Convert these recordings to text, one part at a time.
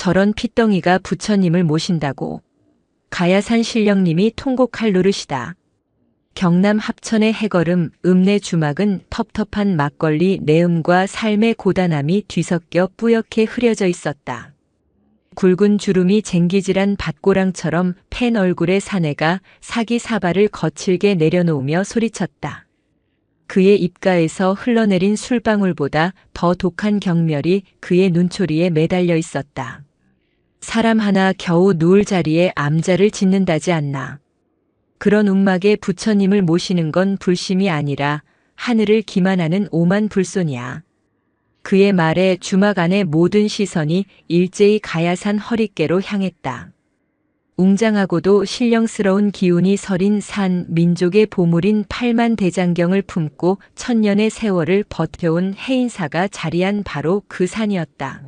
저런 핏덩이가 부처님을 모신다고. 가야산 신령님이 통곡할 노릇이다. 경남 합천의 해걸음 읍내 주막은 텁텁한 막걸리 내음과 삶의 고단함이 뒤섞여 뿌옇게 흐려져 있었다. 굵은 주름이 쟁기질한 밭고랑처럼 팬 얼굴의 사내가 사기 사발을 거칠게 내려놓으며 소리쳤다. 그의 입가에서 흘러내린 술방울보다 더 독한 경멸이 그의 눈초리에 매달려 있었다. 사람 하나 겨우 누울 자리에 암자를 짓는다지 않나. 그런 움막에 부처님을 모시는 건 불심이 아니라 하늘을 기만하는 오만 불손이야. 그의 말에 주막 안의 모든 시선이 일제히 가야산 허리께로 향했다. 웅장하고도 신령스러운 기운이 서린 산 민족의 보물인 팔만대장경을 품고 천년의 세월을 버텨온 해인사가 자리한 바로 그 산이었다.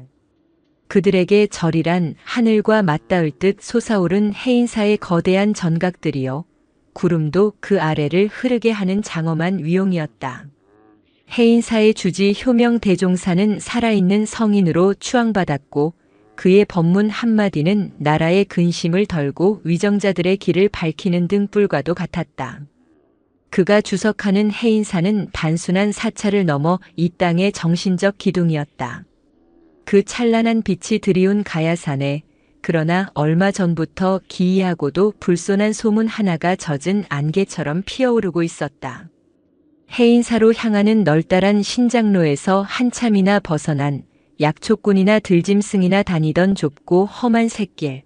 그들에게 절이란 하늘과 맞닿을 듯 솟아오른 해인사의 거대한 전각들이요. 구름도 그 아래를 흐르게 하는 장엄한 위용이었다. 해인사의 주지 효명대종사는 살아있는 성인으로 추앙받았고 그의 법문 한마디는 나라의 근심을 덜고 위정자들의 길을 밝히는 등불과도 같았다. 그가 주석하는 해인사는 단순한 사찰을 넘어 이 땅의 정신적 기둥이었다. 그 찬란한 빛이 드리운 가야산에 그러나 얼마 전부터 기이하고도 불손한 소문 하나가 젖은 안개처럼 피어오르고 있었다. 해인사로 향하는 널따란 신장로에서 한참이나 벗어난 약초꾼이나 들짐승이나 다니던 좁고 험한 샛길.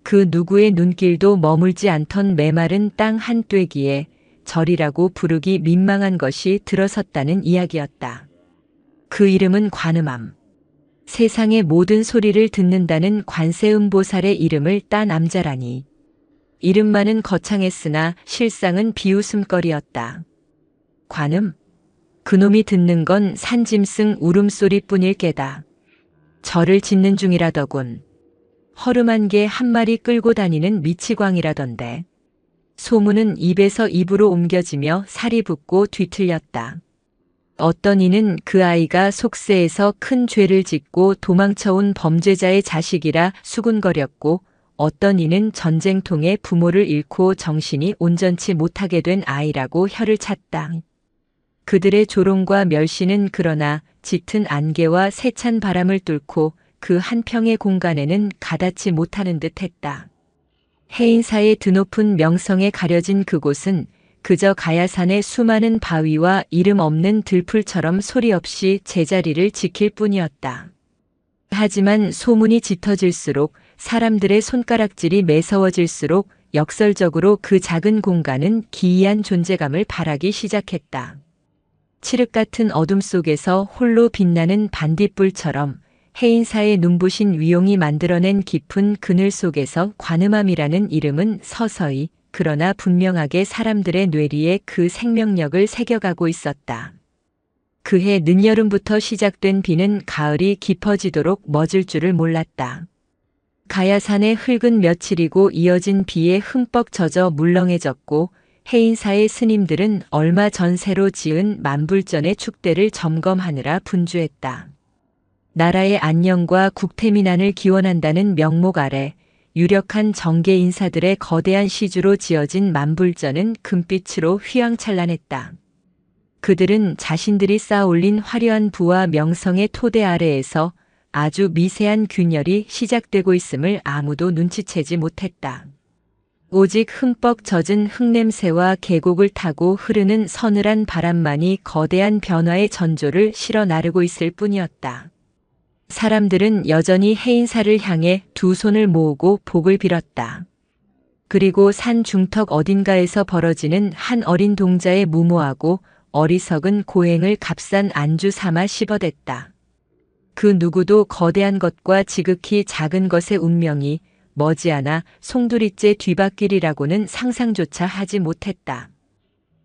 그 누구의 눈길도 머물지 않던 메마른 땅 한 떼기에 절이라고 부르기 민망한 것이 들어섰다는 이야기였다. 그 이름은 관음암. 세상의 모든 소리를 듣는다는 관세음보살의 이름을 딴 암자라니. 이름만은 거창했으나 실상은 비웃음거리였다. 관음? 그놈이 듣는 건 산짐승 울음소리뿐일 게다. 절을 짓는 중이라더군. 허름한 개 한 마리 끌고 다니는 미치광이라던데. 소문은 입에서 입으로 옮겨지며 살이 붙고 뒤틀렸다. 어떤 이는 그 아이가 속세에서 큰 죄를 짓고 도망쳐온 범죄자의 자식이라 수군거렸고 어떤 이는 전쟁통에 부모를 잃고 정신이 온전치 못하게 된 아이라고 혀를 찼다. 그들의 조롱과 멸시는 그러나 짙은 안개와 세찬 바람을 뚫고 그 한평의 공간에는 가닿지 못하는 듯 했다. 해인사의 드높은 명성에 가려진 그곳은 그저 가야산의 수많은 바위와 이름 없는 들풀처럼 소리 없이 제자리를 지킬 뿐이었다. 하지만 소문이 짙어질수록 사람들의 손가락질이 매서워질수록 역설적으로 그 작은 공간은 기이한 존재감을 발하기 시작했다. 칠흑 같은 어둠 속에서 홀로 빛나는 반딧불처럼 해인사의 눈부신 위용이 만들어낸 깊은 그늘 속에서 관음암이라는 이름은 서서히 그러나 분명하게 사람들의 뇌리에 그 생명력을 새겨가고 있었다. 그해 늦여름부터 시작된 비는 가을이 깊어지도록 멎을 줄을 몰랐다. 가야산의 흙은 며칠이고 이어진 비에 흠뻑 젖어 물렁해졌고 해인사의 스님들은 얼마 전 새로 지은 만불전의 축대를 점검하느라 분주했다. 나라의 안녕과 국태민안을 기원한다는 명목 아래 유력한 정계 인사들의 거대한 시주로 지어진 만불전은 금빛으로 휘황찬란했다. 그들은 자신들이 쌓아올린 화려한 부와 명성의 토대 아래에서 아주 미세한 균열이 시작되고 있음을 아무도 눈치채지 못했다. 오직 흠뻑 젖은 흙냄새와 계곡을 타고 흐르는 서늘한 바람만이 거대한 변화의 전조를 실어 나르고 있을 뿐이었다. 사람들은 여전히 해인사를 향해 두 손을 모으고 복을 빌었다. 그리고 산 중턱 어딘가에서 벌어지는 한 어린 동자의 무모하고 어리석은 고행을 값싼 안주 삼아 씹어댔다. 그 누구도 거대한 것과 지극히 작은 것의 운명이 머지않아 송두리째 뒤바뀌리라고는 상상조차 하지 못했다.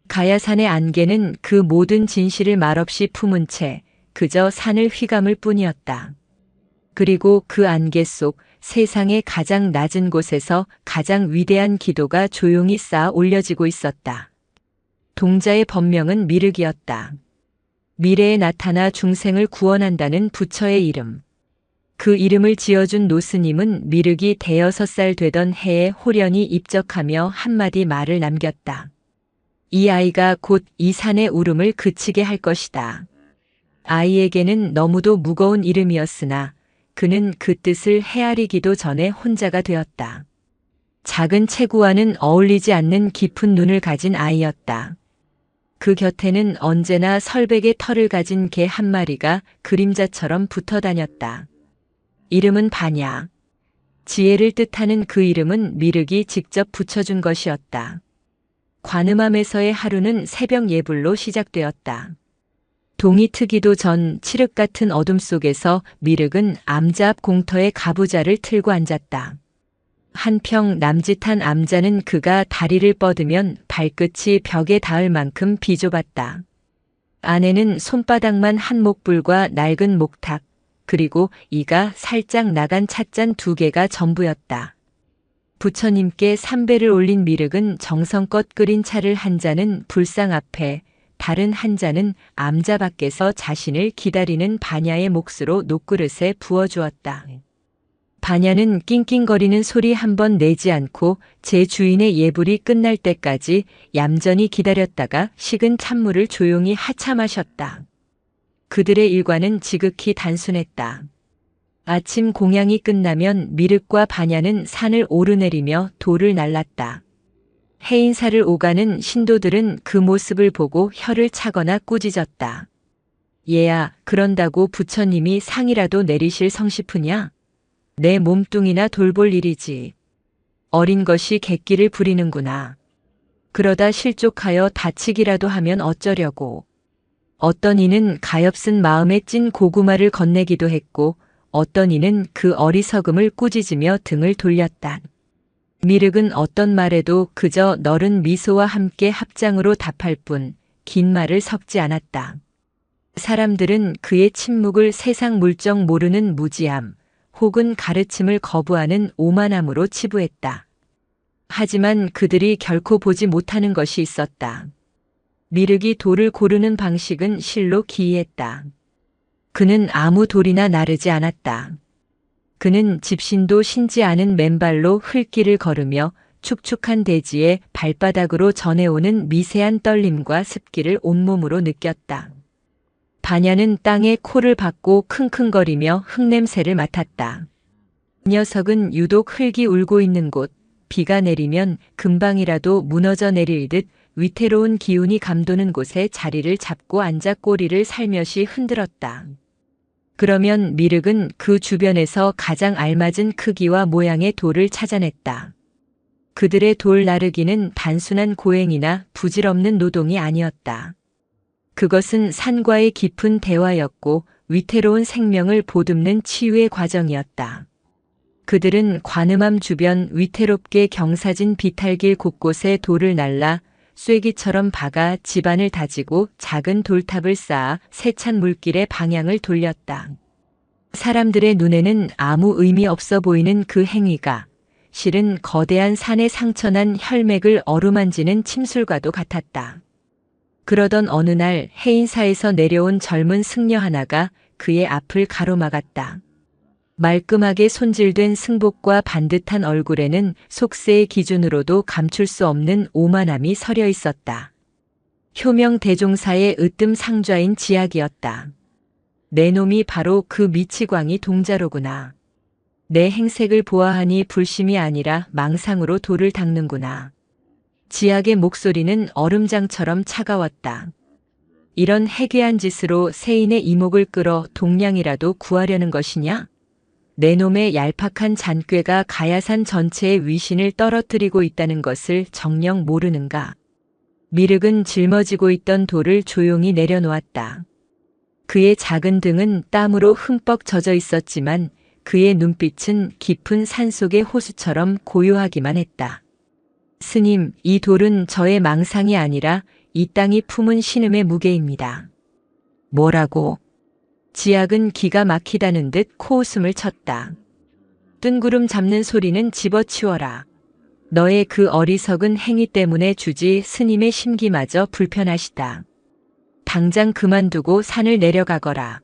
가야산의 안개는 그 모든 진실을 말없이 품은 채 그저 산을 휘감을 뿐이었다. 그리고 그 안개 속 세상의 가장 낮은 곳에서 가장 위대한 기도가 조용히 쌓아 올려지고 있었다. 동자의 법명은 미륵이었다. 미래에 나타나 중생을 구원한다는 부처의 이름. 그 이름을 지어준 노스님은 미륵이 대여섯 살 되던 해에 홀연히 입적하며 한마디 말을 남겼다. 이 아이가 곧 이 산의 울음을 그치게 할 것이다. 아이에게는 너무도 무거운 이름이었으나 그는 그 뜻을 헤아리기도 전에 혼자가 되었다. 작은 체구와는 어울리지 않는 깊은 눈을 가진 아이였다. 그 곁에는 언제나 설백의 털을 가진 개 한 마리가 그림자처럼 붙어 다녔다. 이름은 바냐. 지혜를 뜻하는 그 이름은 미륵이 직접 붙여준 것이었다. 관음함에서의 하루는 새벽 예불로 시작되었다. 동이 트기도 전 칠흑 같은 어둠 속에서 미륵은 암자 앞 공터에 가부좌를 틀고 앉았다. 한평 남짓한 암자는 그가 다리를 뻗으면 발끝이 벽에 닿을 만큼 비좁았다. 안에는 손바닥만 한 목불과 낡은 목탁, 그리고 이가 살짝 나간 찻잔 2개가 전부였다. 부처님께 삼배를 올린 미륵은 정성껏 끓인 차를 한 잔은 불상 앞에, 다른 한 잔은 암자 밖에서 자신을 기다리는 바냐의 몫으로 녹그릇에 부어주었다. 바냐는 낑낑거리는 소리 한 번 내지 않고 제 주인의 예불이 끝날 때까지 얌전히 기다렸다가 식은 찬물을 조용히 하차 마셨다. 그들의 일과는 지극히 단순했다. 아침 공양이 끝나면 미륵과 바냐는 산을 오르내리며 돌을 날랐다. 해인사를 오가는 신도들은 그 모습을 보고 혀를 차거나 꾸짖었다. 얘야, 그런다고 부처님이 상이라도 내리실 성시프냐? 내 몸뚱이나 돌볼 일이지. 어린 것이 객기를 부리는구나. 그러다 실족하여 다치기라도 하면 어쩌려고. 어떤 이는 가엾은 마음에 찐 고구마를 건네기도 했고 어떤 이는 그 어리석음을 꾸짖으며 등을 돌렸다. 미륵은 어떤 말에도 그저 너른 미소와 함께 합장으로 답할 뿐 긴 말을 섞지 않았다. 사람들은 그의 침묵을 세상 물정 모르는 무지함 혹은 가르침을 거부하는 오만함으로 치부했다. 하지만 그들이 결코 보지 못하는 것이 있었다. 미륵이 돌을 고르는 방식은 실로 기이했다. 그는 아무 돌이나 나르지 않았다. 그는 집신도 신지 않은 맨발로 흙길을 걸으며 축축한 대지에 발바닥으로 전해오는 미세한 떨림과 습기를 온몸으로 느꼈다. 바냐는 땅에 코를 박고 킁킁거리며 흙냄새를 맡았다. 녀석은 유독 흙이 울고 있는 곳, 비가 내리면 금방이라도 무너져 내릴 듯 위태로운 기운이 감도는 곳에 자리를 잡고 앉아 꼬리를 살며시 흔들었다. 그러면 미륵은 그 주변에서 가장 알맞은 크기와 모양의 돌을 찾아냈다. 그들의 돌 나르기는 단순한 고행이나 부질없는 노동이 아니었다. 그것은 산과의 깊은 대화였고 위태로운 생명을 보듬는 치유의 과정이었다. 그들은 관음함 주변 위태롭게 경사진 비탈길 곳곳에 돌을 날라 쐐기처럼 박아 집안을 다지고 작은 돌탑을 쌓아 세찬 물길의 방향을 돌렸다. 사람들의 눈에는 아무 의미 없어 보이는 그 행위가 실은 거대한 산의 상처난 혈맥을 어루만지는 침술과도 같았다. 그러던 어느 날 해인사에서 내려온 젊은 승려 하나가 그의 앞을 가로막았다. 말끔하게 손질된 승복과 반듯한 얼굴에는 속세의 기준으로도 감출 수 없는 오만함이 서려 있었다. 효명 대종사의 으뜸 상좌인 지약이었다. 내 놈이 바로 그 미치광이 동자로구나. 내 행색을 보아하니 불심이 아니라 망상으로 돌을 닦는구나. 지약의 목소리는 얼음장처럼 차가웠다. 이런 해괴한 짓으로 세인의 이목을 끌어 동량이라도 구하려는 것이냐? 내 놈의 얄팍한 잔꾀가 가야산 전체의 위신을 떨어뜨리고 있다는 것을 정녕 모르는가? 미륵은 짊어지고 있던 돌을 조용히 내려놓았다. 그의 작은 등은 땀으로 흠뻑 젖어 있었지만 그의 눈빛은 깊은 산속의 호수처럼 고요하기만 했다. 스님, 이 돌은 저의 망상이 아니라 이 땅이 품은 신음의 무게입니다. 뭐라고? 지약은 기가 막히다는 듯 코웃음을 쳤다. 뜬구름 잡는 소리는 집어치워라. 너의 그 어리석은 행위 때문에 주지 스님의 심기마저 불편하시다. 당장 그만두고 산을 내려가거라.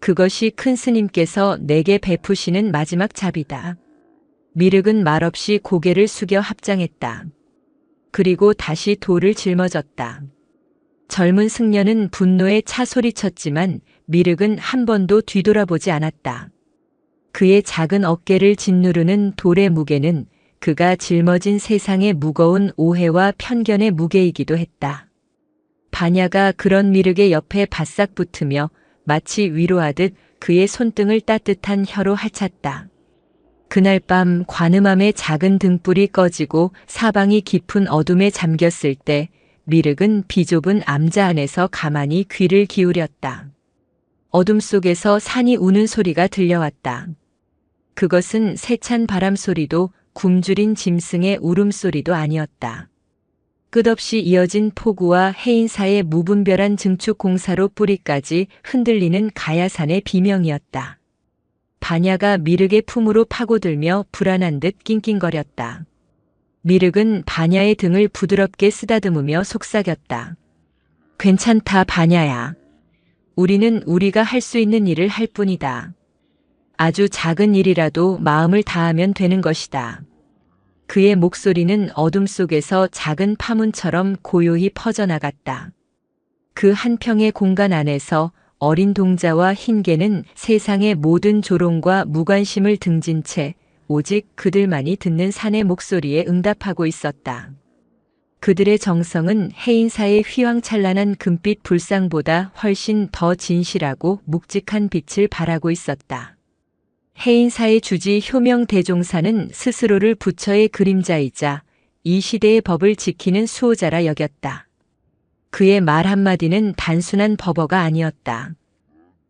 그것이 큰 스님께서 내게 베푸시는 마지막 자비다. 미륵은 말없이 고개를 숙여 합장했다. 그리고 다시 돌을 짊어졌다. 젊은 승려는 분노에 차 소리쳤지만 미륵은 한 번도 뒤돌아보지 않았다. 그의 작은 어깨를 짓누르는 돌의 무게는 그가 짊어진 세상의 무거운 오해와 편견의 무게이기도 했다. 반야가 그런 미륵의 옆에 바싹 붙으며 마치 위로하듯 그의 손등을 따뜻한 혀로 핥았다. 그날 밤 관음함의 작은 등불이 꺼지고 사방이 깊은 어둠에 잠겼을 때 미륵은 비좁은 암자 안에서 가만히 귀를 기울였다. 어둠 속에서 산이 우는 소리가 들려왔다. 그것은 세찬 바람 소리도 굶주린 짐승의 울음소리도 아니었다. 끝없이 이어진 폭우와 해인사의 무분별한 증축 공사로 뿌리까지 흔들리는 가야산의 비명이었다. 반야가 미륵의 품으로 파고들며 불안한 듯 낑낑거렸다. 미륵은 반야의 등을 부드럽게 쓰다듬으며 속삭였다. 괜찮다, 반야야. 우리는 우리가 할 수 있는 일을 할 뿐이다. 아주 작은 일이라도 마음을 다하면 되는 것이다. 그의 목소리는 어둠 속에서 작은 파문처럼 고요히 퍼져나갔다. 그 한평의 공간 안에서 어린 동자와 흰개는 세상의 모든 조롱과 무관심을 등진 채 오직 그들만이 듣는 산의 목소리에 응답하고 있었다. 그들의 정성은 해인사의 휘황찬란한 금빛 불상보다 훨씬 더 진실하고 묵직한 빛을 발하고 있었다. 해인사의 주지 효명 대종사는 스스로를 부처의 그림자이자 이 시대의 법을 지키는 수호자라 여겼다. 그의 말 한마디는 단순한 법어가 아니었다.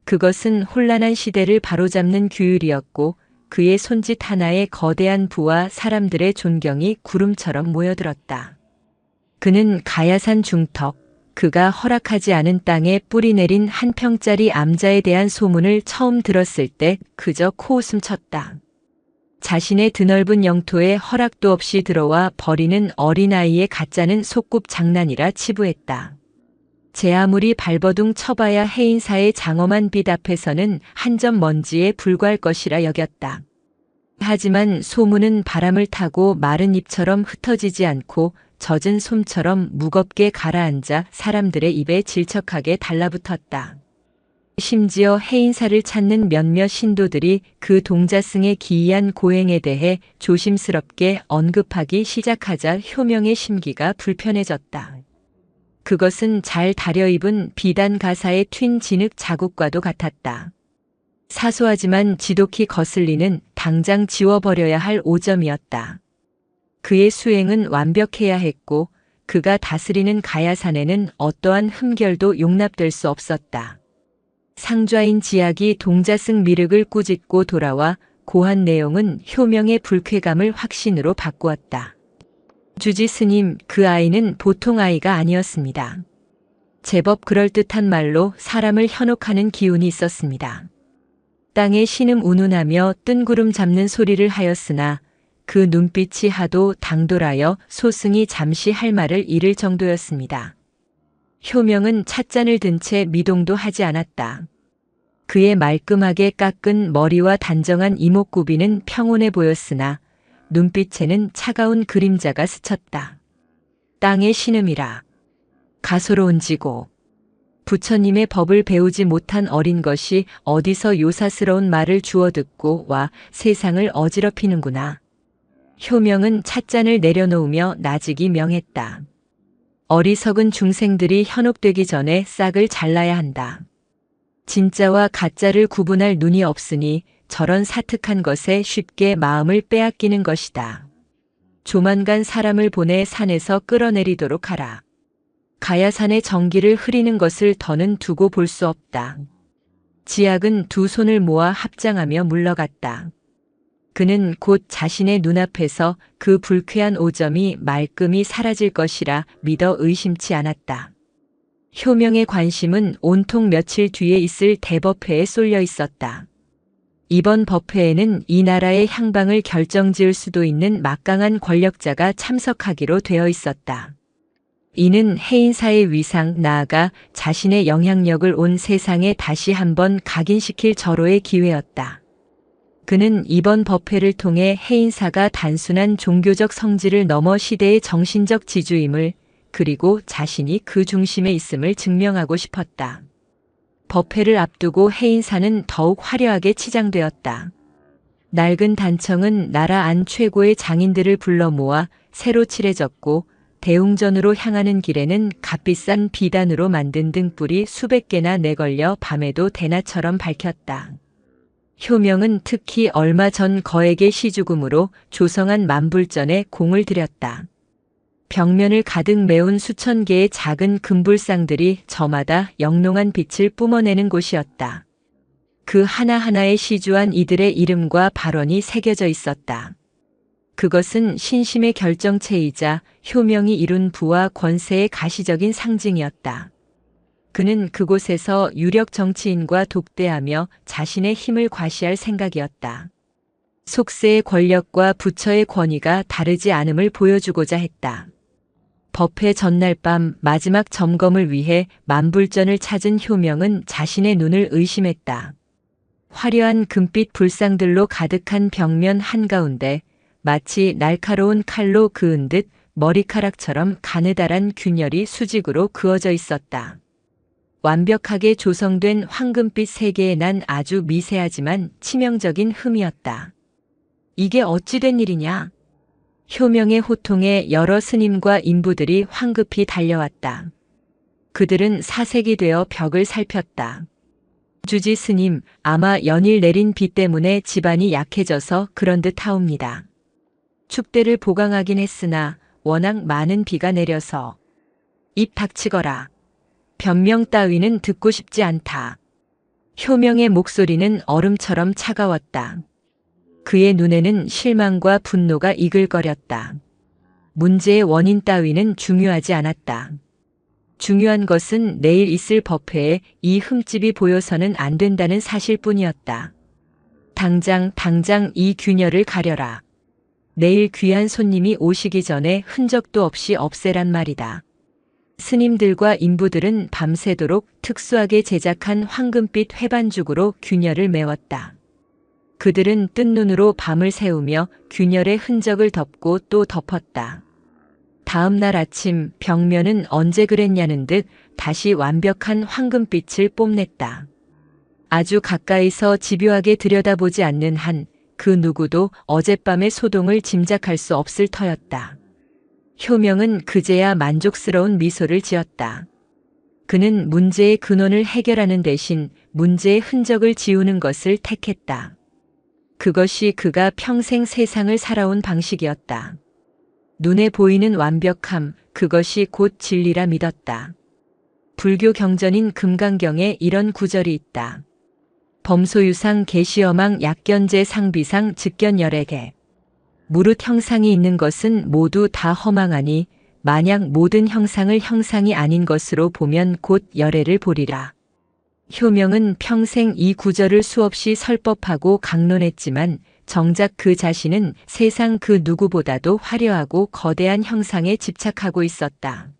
그것은 혼란한 시대를 바로잡는 규율이었고 그의 손짓 하나에 거대한 부와 사람들의 존경이 구름처럼 모여들었다. 그는 가야산 중턱, 그가 허락하지 않은 땅에 뿌리 내린 한 평짜리 암자에 대한 소문을 처음 들었을 때 그저 코웃음 쳤다. 자신의 드넓은 영토에 허락도 없이 들어와 버리는 어린아이의 가짜는 소꿉 장난이라 치부했다. 제 아무리 발버둥 쳐봐야 해인사의 장엄한 빛 앞에서는 한 점 먼지에 불과할 것이라 여겼다. 하지만 소문은 바람을 타고 마른 잎처럼 흩어지지 않고 젖은 솜처럼 무겁게 가라앉아 사람들의 입에 질척하게 달라붙었다. 심지어 해인사를 찾는 몇몇 신도들이 그 동자승의 기이한 고행에 대해 조심스럽게 언급하기 시작하자 효명의 심기가 불편해졌다. 그것은 잘 다려입은 비단 가사의 튄 진흙 자국과도 같았다. 사소하지만 지독히 거슬리는 당장 지워버려야 할 오점이었다. 그의 수행은 완벽해야 했고 그가 다스리는 가야산에는 어떠한 흠결도 용납될 수 없었다. 상좌인 지약이 동자승 미륵을 꾸짖고 돌아와 고한 내용은 효명의 불쾌감을 확신으로 바꾸었다. 주지 스님, 그 아이는 보통 아이가 아니었습니다. 제법 그럴듯한 말로 사람을 현혹하는 기운이 있었습니다. 땅에 신음 운운하며 뜬구름 잡는 소리를 하였으나 그 눈빛이 하도 당돌하여 소승이 잠시 할 말을 잃을 정도였습니다. 효명은 찻잔을 든 채 미동도 하지 않았다. 그의 말끔하게 깎은 머리와 단정한 이목구비는 평온해 보였으나 눈빛에는 차가운 그림자가 스쳤다. 땅의 신음이라. 가소로운 지고. 부처님의 법을 배우지 못한 어린 것이 어디서 요사스러운 말을 주워 듣고 와 세상을 어지럽히는구나. 효명은 찻잔을 내려놓으며 나직이 명했다. 어리석은 중생들이 현혹되기 전에 싹을 잘라야 한다. 진짜와 가짜를 구분할 눈이 없으니 저런 사특한 것에 쉽게 마음을 빼앗기는 것이다. 조만간 사람을 보내 산에서 끌어내리도록 하라. 가야산의 정기를 흐리는 것을 더는 두고 볼 수 없다. 지약은 두 손을 모아 합장하며 물러갔다. 그는 곧 자신의 눈앞에서 그 불쾌한 오점이 말끔히 사라질 것이라 믿어 의심치 않았다. 효명의 관심은 온통 며칠 뒤에 있을 대법회에 쏠려 있었다. 이번 법회에는 이 나라의 향방을 결정지을 수도 있는 막강한 권력자가 참석하기로 되어 있었다. 이는 해인사의 위상, 나아가 자신의 영향력을 온 세상에 다시 한번 각인시킬 절호의 기회였다. 그는 이번 법회를 통해 해인사가 단순한 종교적 성질을 넘어 시대의 정신적 지주임을, 그리고 자신이 그 중심에 있음을 증명하고 싶었다. 법회를 앞두고 해인사는 더욱 화려하게 치장되었다. 낡은 단청은 나라 안 최고의 장인들을 불러 모아 새로 칠해졌고, 대웅전으로 향하는 길에는 값비싼 비단으로 만든 등불이 수백 개나 내걸려 밤에도 대낮처럼 밝혔다. 효명은 특히 얼마 전 거액의 시주금으로 조성한 만불전에 공을 들였다. 벽면을 가득 메운 수천 개의 작은 금불상들이 저마다 영롱한 빛을 뿜어내는 곳이었다. 그 하나하나에 시주한 이들의 이름과 발언이 새겨져 있었다. 그것은 신심의 결정체이자 효명이 이룬 부와 권세의 가시적인 상징이었다. 그는 그곳에서 유력 정치인과 독대하며 자신의 힘을 과시할 생각이었다. 속세의 권력과 부처의 권위가 다르지 않음을 보여주고자 했다. 법회 전날 밤 마지막 점검을 위해 만불전을 찾은 효명은 자신의 눈을 의심했다. 화려한 금빛 불상들로 가득한 벽면 한가운데 마치 날카로운 칼로 그은 듯 머리카락처럼 가느다란 균열이 수직으로 그어져 있었다. 완벽하게 조성된 황금빛 세계에 난 아주 미세하지만 치명적인 흠이었다. 이게 어찌 된 일이냐? 효명의 호통에 여러 스님과 인부들이 황급히 달려왔다. 그들은 사색이 되어 벽을 살폈다. 주지 스님, 아마 연일 내린 비 때문에 집안이 약해져서 그런 듯 하옵니다. 축대를 보강하긴 했으나 워낙 많은 비가 내려서. 입 닥치거라. 변명 따위는 듣고 싶지 않다. 효명의 목소리는 얼음처럼 차가웠다. 그의 눈에는 실망과 분노가 이글거렸다. 문제의 원인 따위는 중요하지 않았다. 중요한 것은 내일 있을 법회에 이 흠집이 보여서는 안 된다는 사실뿐이었다. 당장 이 균열을 가려라. 내일 귀한 손님이 오시기 전에 흔적도 없이 없애란 말이다. 스님들과 인부들은 밤새도록 특수하게 제작한 황금빛 회반죽으로 균열을 메웠다. 그들은 뜬 눈으로 밤을 새우며 균열의 흔적을 덮고 또 덮었다. 다음 날 아침 벽면은 언제 그랬냐는 듯 다시 완벽한 황금빛을 뽐냈다. 아주 가까이서 집요하게 들여다보지 않는 한 그 누구도 어젯밤의 소동을 짐작할 수 없을 터였다. 효명은 그제야 만족스러운 미소를 지었다. 그는 문제의 근원을 해결하는 대신 문제의 흔적을 지우는 것을 택했다. 그것이 그가 평생 세상을 살아온 방식이었다. 눈에 보이는 완벽함, 그것이 곧 진리라 믿었다. 불교 경전인 금강경에 이런 구절이 있다. 범소유상 계시여망 약견제 상비상 즉견열애계. 무릇 형상이 있는 것은 모두 다 허망하니 만약 모든 형상을 형상이 아닌 것으로 보면 곧 열애를 보리라. 효명은 평생 이 구절을 수없이 설법하고 강론했지만 정작 그 자신은 세상 그 누구보다도 화려하고 거대한 형상에 집착하고 있었다.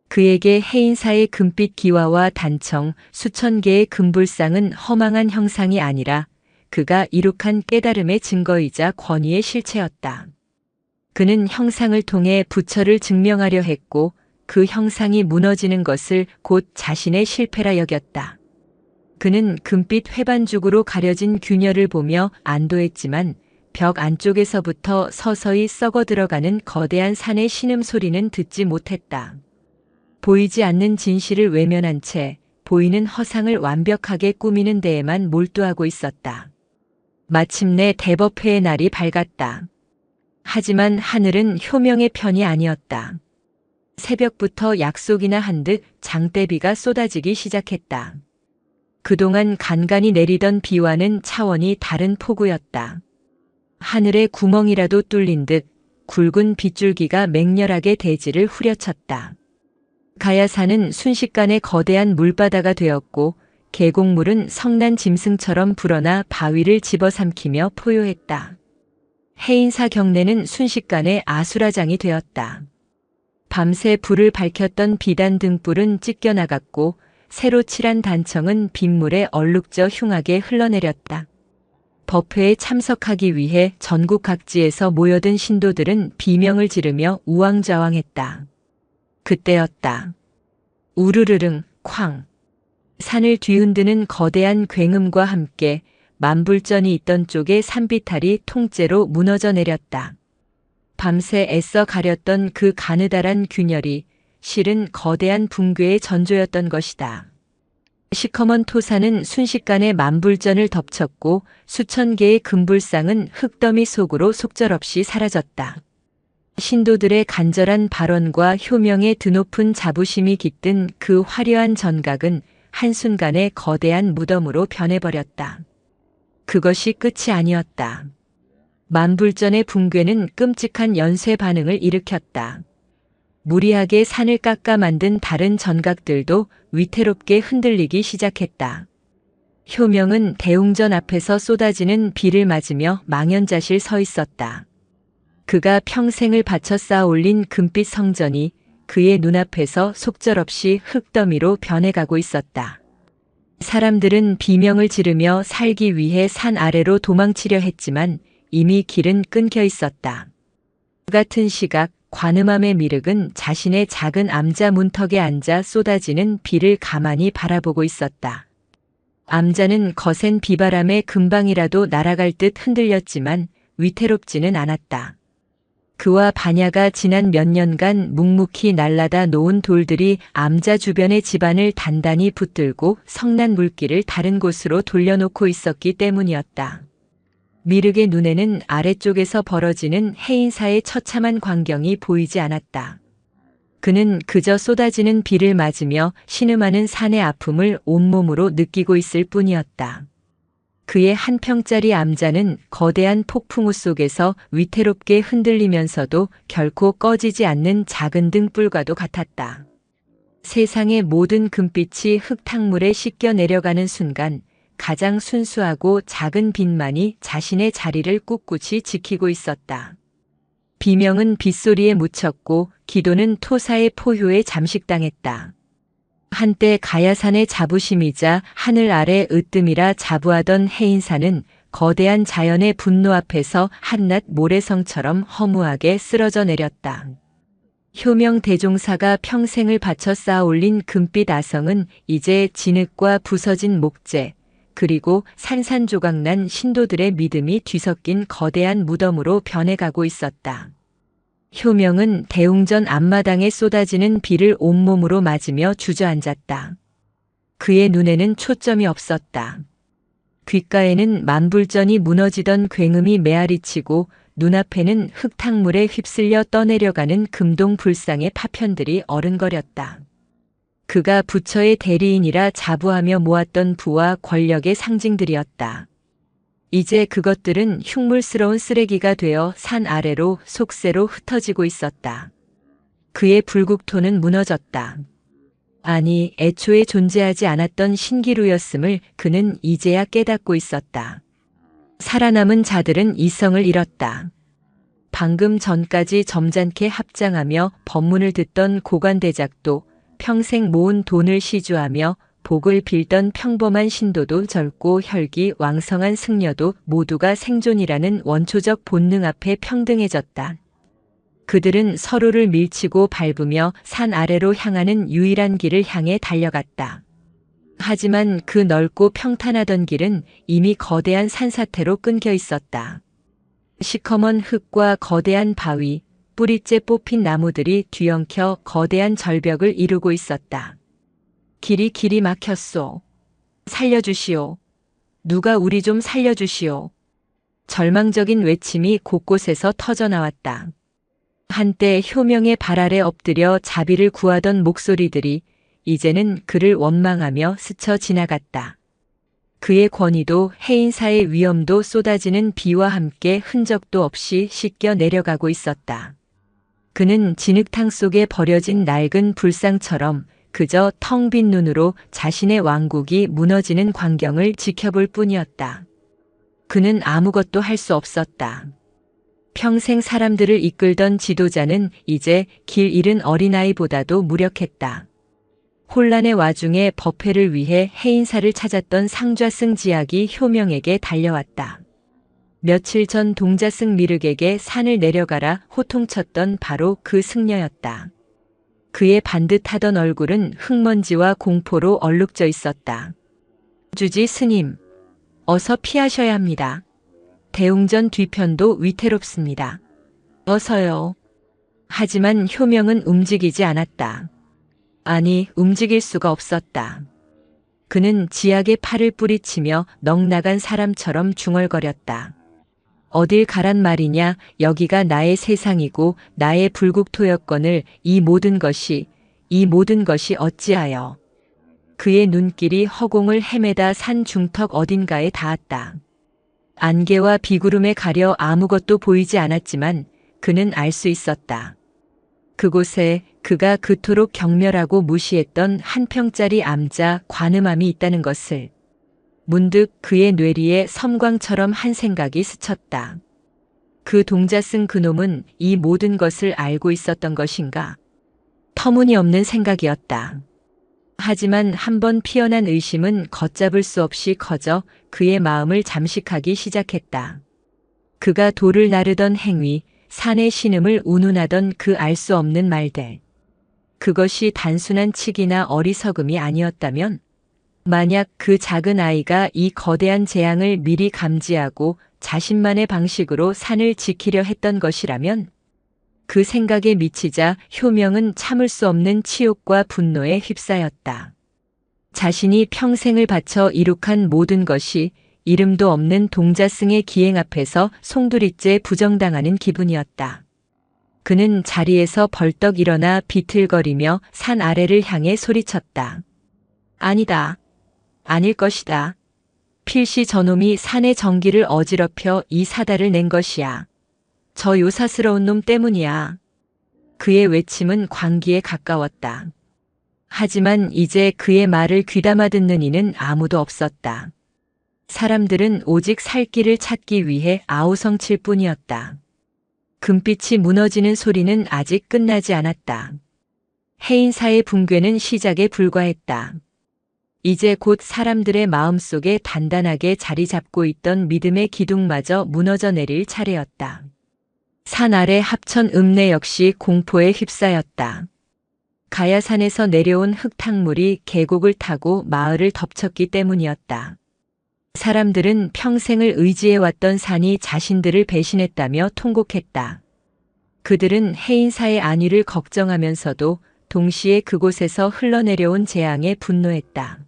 그에게 해인사의 금빛 기와와 단청, 수천 개의 금불상은 허망한 형상이 아니라 그가 이룩한 깨달음의 증거이자 권위의 실체였다. 그는 형상을 통해 부처를 증명하려 했고 그 형상이 무너지는 것을 곧 자신의 실패라 여겼다. 그는 금빛 회반죽으로 가려진 균열을 보며 안도했지만 벽 안쪽에서부터 서서히 썩어 들어가는 거대한 산의 신음소리는 듣지 못했다. 보이지 않는 진실을 외면한 채 보이는 허상을 완벽하게 꾸미는 데에만 몰두하고 있었다. 마침내 대법회의 날이 밝았다. 하지만 하늘은 효명의 편이 아니었다. 새벽부터 약속이나 한 듯 장대비가 쏟아지기 시작했다. 그동안 간간히 내리던 비와는 차원이 다른 폭우였다. 하늘에 구멍이라도 뚫린 듯 굵은 빗줄기가 맹렬하게 대지를 후려쳤다. 가야산은 순식간에 거대한 물바다가 되었고 계곡물은 성난 짐승처럼 불어나 바위를 집어삼키며 포효했다. 해인사 경내는 순식간에 아수라장이 되었다. 밤새 불을 밝혔던 비단 등불은 찢겨나갔고 새로 칠한 단청은 빗물에 얼룩져 흉하게 흘러내렸다. 법회에 참석하기 위해 전국 각지에서 모여든 신도들은 비명을 지르며 우왕좌왕했다. 그때였다. 우르르릉 쾅. 산을 뒤흔드는 거대한 굉음과 함께 만불전이 있던 쪽의 산비탈이 통째로 무너져 내렸다. 밤새 애써 가렸던 그 가느다란 균열이 실은 거대한 붕괴의 전조였던 것이다. 시커먼 토사는 순식간에 만불전을 덮쳤고 수천 개의 금불상은 흙더미 속으로 속절없이 사라졌다. 신도들의 간절한 발언과 효명의 드높은 자부심이 깃든 그 화려한 전각은 한순간에 거대한 무덤으로 변해버렸다. 그것이 끝이 아니었다. 만불전의 붕괴는 끔찍한 연쇄 반응을 일으켰다. 무리하게 산을 깎아 만든 다른 전각들도 위태롭게 흔들리기 시작했다. 효명은 대웅전 앞에서 쏟아지는 비를 맞으며 망연자실 서 있었다. 그가 평생을 바쳐 쌓아 올린 금빛 성전이 그의 눈앞에서 속절없이 흙더미로 변해가고 있었다. 사람들은 비명을 지르며 살기 위해 산 아래로 도망치려 했지만 이미 길은 끊겨 있었다. 그 같은 시각 관음암의 미륵은 자신의 작은 암자 문턱에 앉아 쏟아지는 비를 가만히 바라보고 있었다. 암자는 거센 비바람에 금방이라도 날아갈 듯 흔들렸지만 위태롭지는 않았다. 그와 반야가 지난 몇 년간 묵묵히 날라다 놓은 돌들이 암자 주변의 집안을 단단히 붙들고 성난 물길을 다른 곳으로 돌려놓고 있었기 때문이었다. 미륵의 눈에는 아래쪽에서 벌어지는 해인사의 처참한 광경이 보이지 않았다. 그는 그저 쏟아지는 비를 맞으며 신음하는 산의 아픔을 온몸으로 느끼고 있을 뿐이었다. 그의 한 평짜리 암자는 거대한 폭풍우 속에서 위태롭게 흔들리면서도 결코 꺼지지 않는 작은 등불과도 같았다. 세상의 모든 금빛이 흙탕물에 씻겨 내려가는 순간 가장 순수하고 작은 빛만이 자신의 자리를 꿋꿋이 지키고 있었다. 비명은 빗소리에 묻혔고 기도는 토사의 포효에 잠식당했다. 한때 가야산의 자부심이자 하늘 아래 으뜸이라 자부하던 해인사는 거대한 자연의 분노 앞에서 한낱 모래성처럼 허무하게 쓰러져 내렸다. 효명 대종사가 평생을 바쳐 쌓아 올린 금빛 아성은 이제 진흙과 부서진 목재, 그리고 산산조각난 신도들의 믿음이 뒤섞인 거대한 무덤으로 변해가고 있었다. 효명은 대웅전 앞마당에 쏟아지는 비를 온몸으로 맞으며 주저앉았다. 그의 눈에는 초점이 없었다. 귓가에는 만불전이 무너지던 굉음이 메아리치고 눈앞에는 흙탕물에 휩쓸려 떠내려가는 금동 불상의 파편들이 어른거렸다. 그가 부처의 대리인이라 자부하며 모았던 부와 권력의 상징들이었다. 이제 그것들은 흉물스러운 쓰레기가 되어 산 아래로 속세로 흩어지고 있었다. 그의 불국토는 무너졌다. 아니, 애초에 존재하지 않았던 신기루였음을 그는 이제야 깨닫고 있었다. 살아남은 자들은 이성을 잃었다. 방금 전까지 점잖게 합장하며 법문을 듣던 고관대작도 평생 모은 돈을 시주하며 복을 빌던 평범한 신도도 젊고 혈기 왕성한 승려도 모두가 생존이라는 원초적 본능 앞에 평등해졌다. 그들은 서로를 밀치고 밟으며 산 아래로 향하는 유일한 길을 향해 달려갔다. 하지만 그 넓고 평탄하던 길은 이미 거대한 산사태로 끊겨 있었다. 시커먼 흙과 거대한 바위, 뿌리째 뽑힌 나무들이 뒤엉켜 거대한 절벽을 이루고 있었다. 길이 막혔소. 살려주시오. 누가 우리 좀 살려주시오. 절망적인 외침이 곳곳에서 터져나왔다. 한때 효명의 발 아래 엎드려 자비를 구하던 목소리들이 이제는 그를 원망하며 스쳐 지나갔다. 그의 권위도 해인사의 위엄도 쏟아지는 비와 함께 흔적도 없이 씻겨 내려가고 있었다. 그는 진흙탕 속에 버려진 낡은 불상처럼 그저 텅 빈 눈으로 자신의 왕국이 무너지는 광경을 지켜볼 뿐이었다. 그는 아무것도 할 수 없었다. 평생 사람들을 이끌던 지도자는 이제 길 잃은 어린아이보다도 무력했다. 혼란의 와중에 법회를 위해 해인사를 찾았던 상좌승 지악이 효명에게 달려왔다. 며칠 전 동자승 미륵에게 산을 내려가라 호통쳤던 바로 그 승려였다. 그의 반듯하던 얼굴은 흙먼지와 공포로 얼룩져 있었다. 주지 스님, 어서 피하셔야 합니다. 대웅전 뒤편도 위태롭습니다. 어서요. 하지만 효명은 움직이지 않았다. 아니, 움직일 수가 없었다. 그는 지악의 팔을 뿌리치며 넋나간 사람처럼 중얼거렸다. 어딜 가란 말이냐, 여기가 나의 세상이고 나의 불국토였거늘 이 모든 것이 어찌하여. 그의 눈길이 허공을 헤매다 산 중턱 어딘가에 닿았다. 안개와 비구름에 가려 아무것도 보이지 않았지만 그는 알 수 있었다. 그곳에 그가 그토록 경멸하고 무시했던 한 평짜리 암자 관음암이 있다는 것을. 문득 그의 뇌리에 섬광처럼 한 생각이 스쳤다. 그 동자승 그놈은 이 모든 것을 알고 있었던 것인가? 터무니없는 생각이었다. 하지만 한번 피어난 의심은 걷잡을 수 없이 커져 그의 마음을 잠식하기 시작했다. 그가 돌을 나르던 행위, 산의 신음을 운운하던 그 알 수 없는 말들. 그것이 단순한 치기나 어리석음이 아니었다면, 만약 그 작은 아이가 이 거대한 재앙을 미리 감지하고 자신만의 방식으로 산을 지키려 했던 것이라면, 그 생각에 미치자 효명은 참을 수 없는 치욕과 분노에 휩싸였다. 자신이 평생을 바쳐 이룩한 모든 것이 이름도 없는 동자승의 기행 앞에서 송두리째 부정당하는 기분이었다. 그는 자리에서 벌떡 일어나 비틀거리며 산 아래를 향해 소리쳤다. 아니다. 아닐 것이다. 필시 저놈이 산의 정기를 어지럽혀 이 사달을 낸 것이야. 저 요사스러운 놈 때문이야. 그의 외침은 광기에 가까웠다. 하지만 이제 그의 말을 귀담아 듣는 이는 아무도 없었다. 사람들은 오직 살 길을 찾기 위해 아우성칠 뿐이었다. 금빛이 무너지는 소리는 아직 끝나지 않았다. 해인사의 붕괴는 시작에 불과했다. 이제 곧 사람들의 마음속에 단단하게 자리 잡고 있던 믿음의 기둥마저 무너져 내릴 차례였다. 산 아래 합천 읍내 역시 공포에 휩싸였다. 가야산에서 내려온 흙탕물이 계곡을 타고 마을을 덮쳤기 때문이었다. 사람들은 평생을 의지해왔던 산이 자신들을 배신했다며 통곡했다. 그들은 해인사의 안위를 걱정하면서도 동시에 그곳에서 흘러내려온 재앙에 분노했다.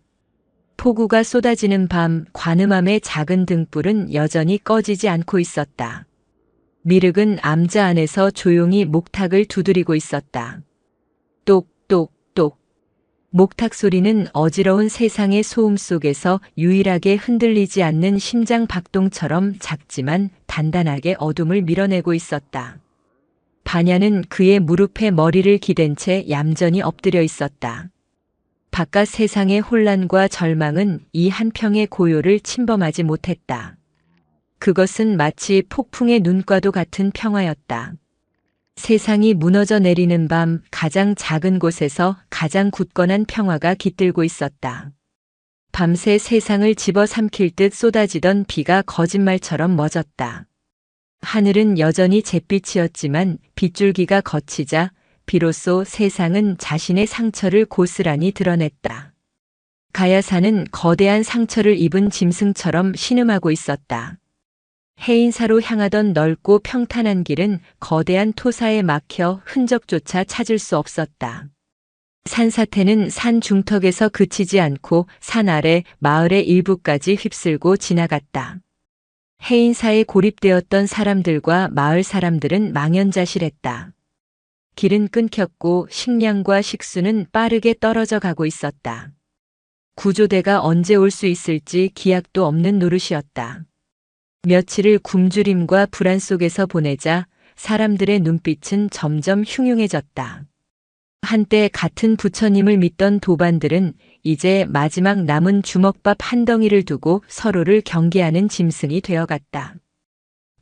폭우가 쏟아지는 밤 관음암의 작은 등불은 여전히 꺼지지 않고 있었다. 미륵은 암자 안에서 조용히 목탁을 두드리고 있었다. 똑똑똑. 목탁 소리는 어지러운 세상의 소음 속에서 유일하게 흔들리지 않는 심장 박동처럼 작지만 단단하게 어둠을 밀어내고 있었다. 반야는 그의 무릎에 머리를 기댄 채 얌전히 엎드려 있었다. 바깥 세상의 혼란과 절망은 이 한평의 고요를 침범하지 못했다. 그것은 마치 폭풍의 눈과도 같은 평화였다. 세상이 무너져 내리는 밤 가장 작은 곳에서 가장 굳건한 평화가 깃들고 있었다. 밤새 세상을 집어삼킬 듯 쏟아지던 비가 거짓말처럼 멎었다. 하늘은 여전히 잿빛이었지만 빗줄기가 걷히자 비로소 세상은 자신의 상처를 고스란히 드러냈다. 가야산은 거대한 상처를 입은 짐승처럼 신음하고 있었다. 해인사로 향하던 넓고 평탄한 길은 거대한 토사에 막혀 흔적조차 찾을 수 없었다. 산사태는 산 중턱에서 그치지 않고 산 아래 마을의 일부까지 휩쓸고 지나갔다. 해인사에 고립되었던 사람들과 마을 사람들은 망연자실했다. 길은 끊겼고 식량과 식수는 빠르게 떨어져 가고 있었다. 구조대가 언제 올 수 있을지 기약도 없는 노릇이었다. 며칠을 굶주림과 불안 속에서 보내자 사람들의 눈빛은 점점 흉흉해졌다. 한때 같은 부처님을 믿던 도반들은 이제 마지막 남은 주먹밥 한 덩이를 두고 서로를 경계하는 짐승이 되어갔다.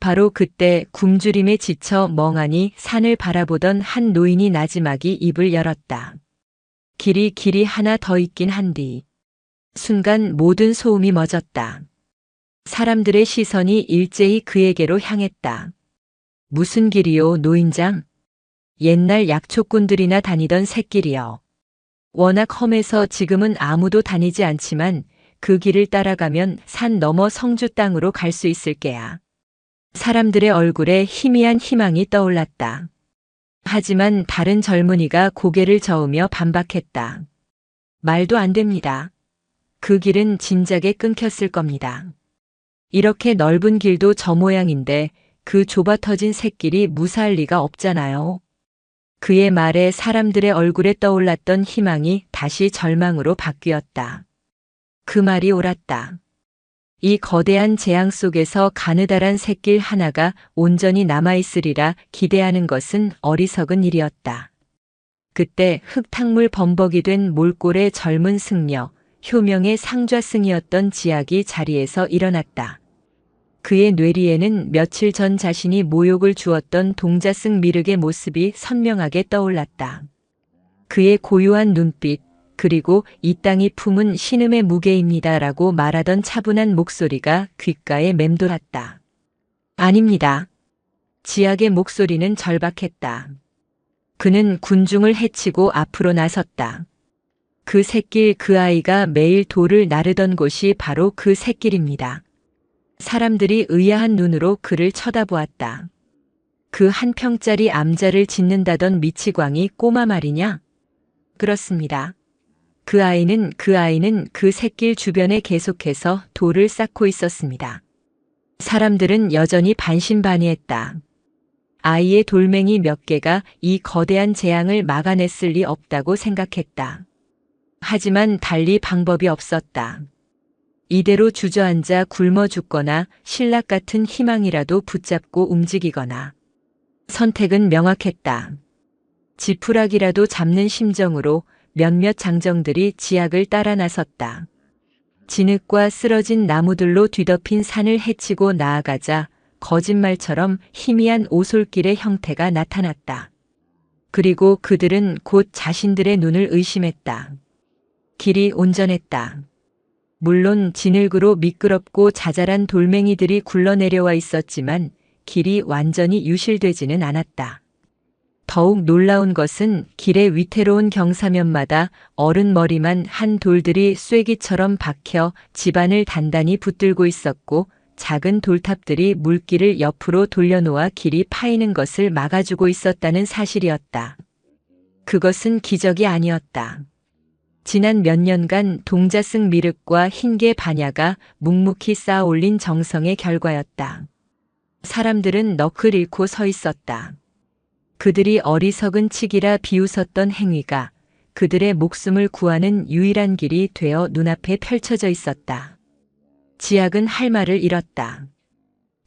바로 그때 굶주림에 지쳐 멍하니 산을 바라보던 한 노인이 나지막이 입을 열었다. 길이 하나 더 있긴 한디. 순간 모든 소음이 멎었다. 사람들의 시선이 일제히 그에게로 향했다. 무슨 길이요, 노인장? 옛날 약초꾼들이나 다니던 샛길이요. 워낙 험해서 지금은 아무도 다니지 않지만 그 길을 따라가면 산 너머 성주 땅으로 갈 수 있을 게야. 사람들의 얼굴에 희미한 희망이 떠올랐다. 하지만 다른 젊은이가 고개를 저으며 반박했다. 말도 안 됩니다. 그 길은 진작에 끊겼을 겁니다. 이렇게 넓은 길도 저 모양인데 그 좁아 터진 샛길이 무사할 리가 없잖아요. 그의 말에 사람들의 얼굴에 떠올랐던 희망이 다시 절망으로 바뀌었다. 그 말이 옳았다. 이 거대한 재앙 속에서 가느다란 샛길 하나가 온전히 남아있으리라 기대하는 것은 어리석은 일이었다. 그때 흙탕물 범벅이 된 몰골의 젊은 승려, 효명의 상좌승이었던 지학이 자리에서 일어났다. 그의 뇌리에는 며칠 전 자신이 모욕을 주었던 동자승 미륵의 모습이 선명하게 떠올랐다. 그의 고요한 눈빛, 그리고 이 땅이 품은 신음의 무게입니다라고 말하던 차분한 목소리가 귓가에 맴돌았다. 아닙니다. 지학의 목소리는 절박했다. 그는 군중을 해치고 앞으로 나섰다. 그 샛길, 그 아이가 매일 돌을 나르던 곳이 바로 그 샛길입니다. 사람들이 의아한 눈으로 그를 쳐다보았다. 그 한 평짜리 암자를 짓는다던 미치광이 꼬마 말이냐? 그렇습니다. 그 아이는 그 샛길 주변에 계속해서 돌을 쌓고 있었습니다. 사람들은 여전히 반신반의했다. 아이의 돌멩이 몇 개가 이 거대한 재앙을 막아냈을 리 없다고 생각했다. 하지만 달리 방법이 없었다. 이대로 주저앉아 굶어 죽거나 신락 같은 희망이라도 붙잡고 움직이거나. 선택은 명확했다. 지푸라기라도 잡는 심정으로 몇몇 장정들이 지학을 따라 나섰다. 진흙과 쓰러진 나무들로 뒤덮인 산을 헤치고 나아가자 거짓말처럼 희미한 오솔길의 형태가 나타났다. 그리고 그들은 곧 자신들의 눈을 의심했다. 길이 온전했다. 물론 진흙으로 미끄럽고 자잘한 돌멩이들이 굴러내려와 있었지만 길이 완전히 유실되지는 않았다. 더욱 놀라운 것은 길의 위태로운 경사면마다 어른 머리만 한 돌들이 쐐기처럼 박혀 집안을 단단히 붙들고 있었고 작은 돌탑들이 물길을 옆으로 돌려놓아 길이 파이는 것을 막아주고 있었다는 사실이었다. 그것은 기적이 아니었다. 지난 몇 년간 동자승 미륵과 흰개 반야가 묵묵히 쌓아 올린 정성의 결과였다. 사람들은 넋을 잃고 서 있었다. 그들이 어리석은 치기라 비웃었던 행위가 그들의 목숨을 구하는 유일한 길이 되어 눈앞에 펼쳐져 있었다. 지학은 할 말을 잃었다.